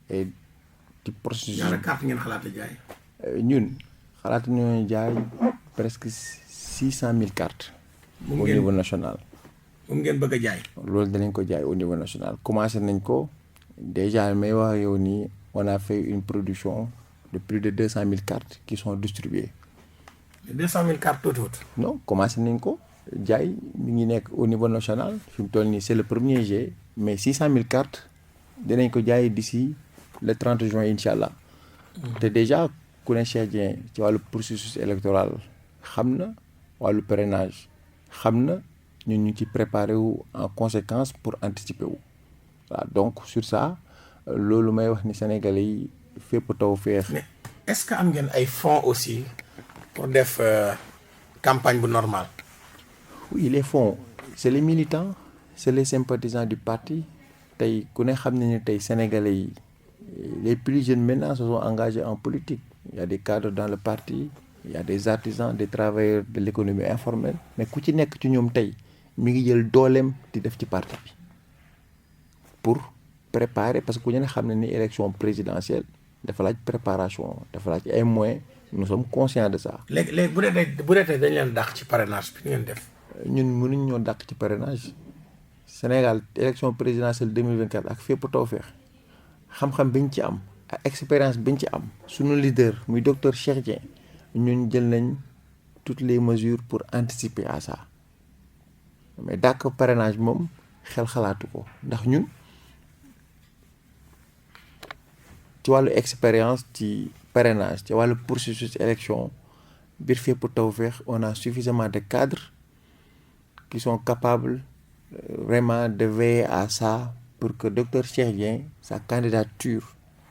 et ci processus. ñaata carte ngeen xalaat a jaay. ñun xalaat nañoo jaay presque 600 000 cartes. au niveau national. moom ngeen bëgg a jaay. loolu danañ ko jaay au niveau national commencé nañ ko déjà may wax yow nii on a fait une production de plus de 200 000 cartes qui sont distribuées. 200 000 cartes tuuti. non commencé nañ ko jaay mi ngi nekk au niveau national fi mu toll nii c'est le 1er juillet mais 600 000 cartes dinañ ko jaay d'ici le 30 juin incha allah. te déjà ku ne Cheikh Dieng ci wàllu processus électoral xam na wàllu parrainage xam na ñun ñu ci préparé wu en conséquence pour anticiper wu waaw donc sur ça loolu may wax ni Sénégalais yi fépp Tawfekh. mais est-ce que am ngeen ay fonds aussi pour def campagne bu normale. oui les fonds c'est les militants c'est les sympathisants du parti tey ku ne xam ne ni tey Sénégalais yi les plus jeunes maintenant se sont engagés en politique il y a des cadres dans le parti il y a des artisans des travailleurs de l'économie informelle mais ku ci nekk ci ñoom tey mi ngi jël dooleem di def ci parti bi pour préparer parce que ku ñu ne xam ne ni élection présidentielle dafa laaj préparation dafa laaj ay moyens nous sommes conscients de ça. léegi bu dee tey dañ leen dàq ci parrainage bi ngeen def. ñun mënuñ ñoo dàq ci parrainage Sénégal élection présidentielle 2024 ak fépp Tawfekh xam-xam biñ ci am ak expérience biñ ci am suñu leader muy docteur Cheikh Dieng ñun jël nañ toutes les mesures pour anticiper à ça mais dàq parrainage moom xel xalaatu ko ndax ñun ci wàllu expérience ci parrainage ci wàllu processus élection biir fépp Tawfekh on a suffisamment de cadres qui sont capables vraiment de veiller à ça pour que docteur Cheikh Dieng sa candidature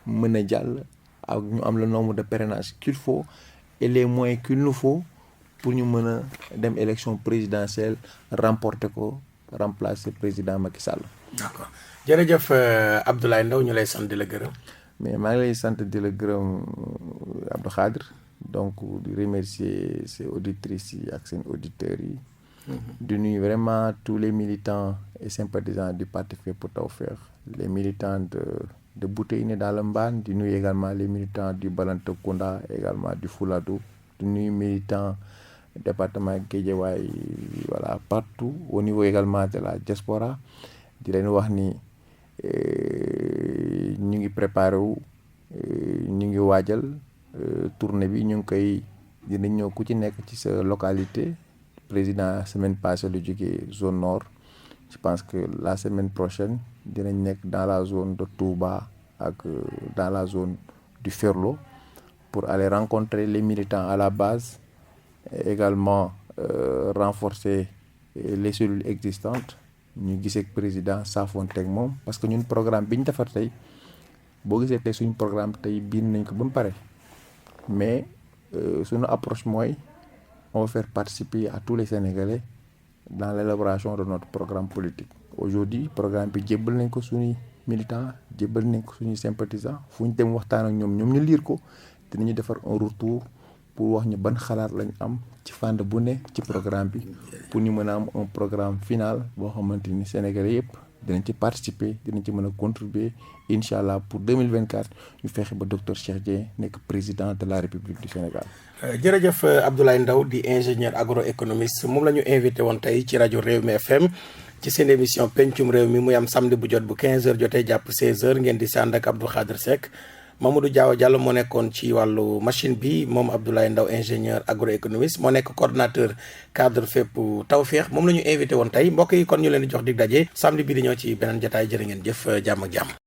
mën a jàll ak ñu am le nombre de parrainage qu'il faut et les moyens qu'il nous faut pour ñu mën a dem élection présidentielle remporter ko remplacer président Macky Sall. d'accord jërëjëf Abdoulaye Ndao ñu lay sant di la gërëm. mais maa ngi lay sant di la gërëm Abdou Khadre donc di remercier ces auditrices yi ak seen auditeurs yi. di nuyu vraiment tous les militants et sympathisants du parti Fépp Tawfekh les militants de Bouteyine dans le Mbane di nuyu également les militants du Balantacounda également du Fouladou di nuyu militants département Guédiawaye voilà partout au niveau également de la diaspora di leen wax ni ñu ngi préparé wu ñu ngi waajal tournée bi ñu ngi koy dinañ ñëw ku ci nekk ci sa localité. Président semaine passée lu jógee zone nord je pense que la semaine prochaine dinañ nekk dans la zone de Touba ak dans la zone du Ferlo pour aller rencontrer les militants à la base et également renforcer les cellules existantes ñu gisee ak président saafonte ak moom parce que ñun programme bi ñu defar tey boo gisee tey suñu programme tey bind nañ ko ba mu pare mais suñu approche mooy on va faire participer à tous les Sénégalais dans l'élaboration de notre programme politique. Aujourd'hui programme bi jébbal nañ ko suñuy militants jébbal nañ ko suñuy sympathisants fu ñu dem waxtaan ak ñoom ñu lire ko dinañu defar un retour pour wax ñu ban xalaat lañ am ci fànn bu ne ci programme bi pour ñu mën a am un programme final boo xamante ni Sénégalais yëpp dinañ ci participer dinañ ci mën a contribuer incha allah pour 2024 ñu fexe ba docteur Cheikh Dieng nekk président de la République du Sénégal. jërëjëf Abdoulaye Ndao di ingénieur agroéconomiste moom la ñu invité woon tey ci rajo Rewmi FM ci seen émission pencum réew mi muy am samedi bu jot bu 15h jotee jàpp 16h ngeen di si ànd ak Abdou Khadre Seck Mamadou Diallo moo nekkoon ci wàllu machine bi moom Abdoulaye Ndao ingénieur agroéconomiste moo nekk coordonnateur cadre fépp Tawfekh moom la ñu invité woon tey mbokk yi kon ñu leen di jox dig daje samedi bi di ñëw ci beneen jotaay jërë ngeen jëf jàmm ak jàmm.